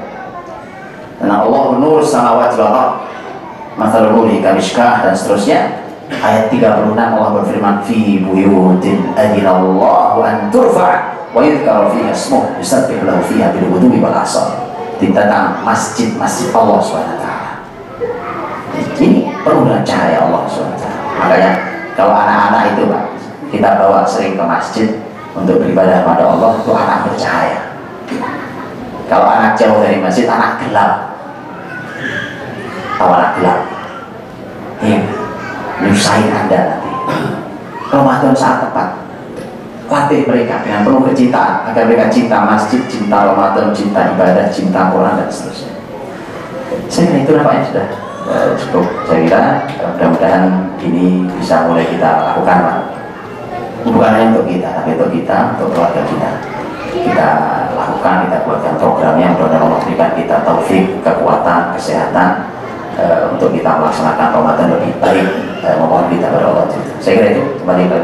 Tentang Allah nur samawati wal ardh. Mathalul nuri kamishkah dan seterusnya. Ayat 36 Allah berfirman fi buyutin adinallahu an turfa' wa yudhkara fiha ismuhu yusabbih lahu fiha bil ghudwi wal asal. Tentang masjid Allah SWT. Ini penuh dengan cahaya Allah SWT. Makanya kalau anak-anak itu Pak, kita bawa sering ke masjid untuk beribadah pada Allah, itu anak bercahaya. Kalau anak jauh dari masjid, anak gelap. Anak gelap. Iya, nyusahin Anda nanti. Ramadan saat tepat, latih mereka dengan penuh kecintaan agar mereka cinta masjid, cinta Ramadan, cinta ibadah, cinta Quran dan seterusnya. Saya kira itu nampaknya sudah cukup. Saya kira mudah-mudahan ini bisa mulai kita lakukan Pak. Bukan hanya untuk kita, tapi untuk kita, untuk keluarga kita. Kita lakukan, kita buatkan programnya. Mudah-mudahan Allah berikan kita taufik, kekuatan, kesehatan untuk kita melaksanakan Ramadan lebih baik. Memohon kita kepada Allah. Saya kira itu kembali ke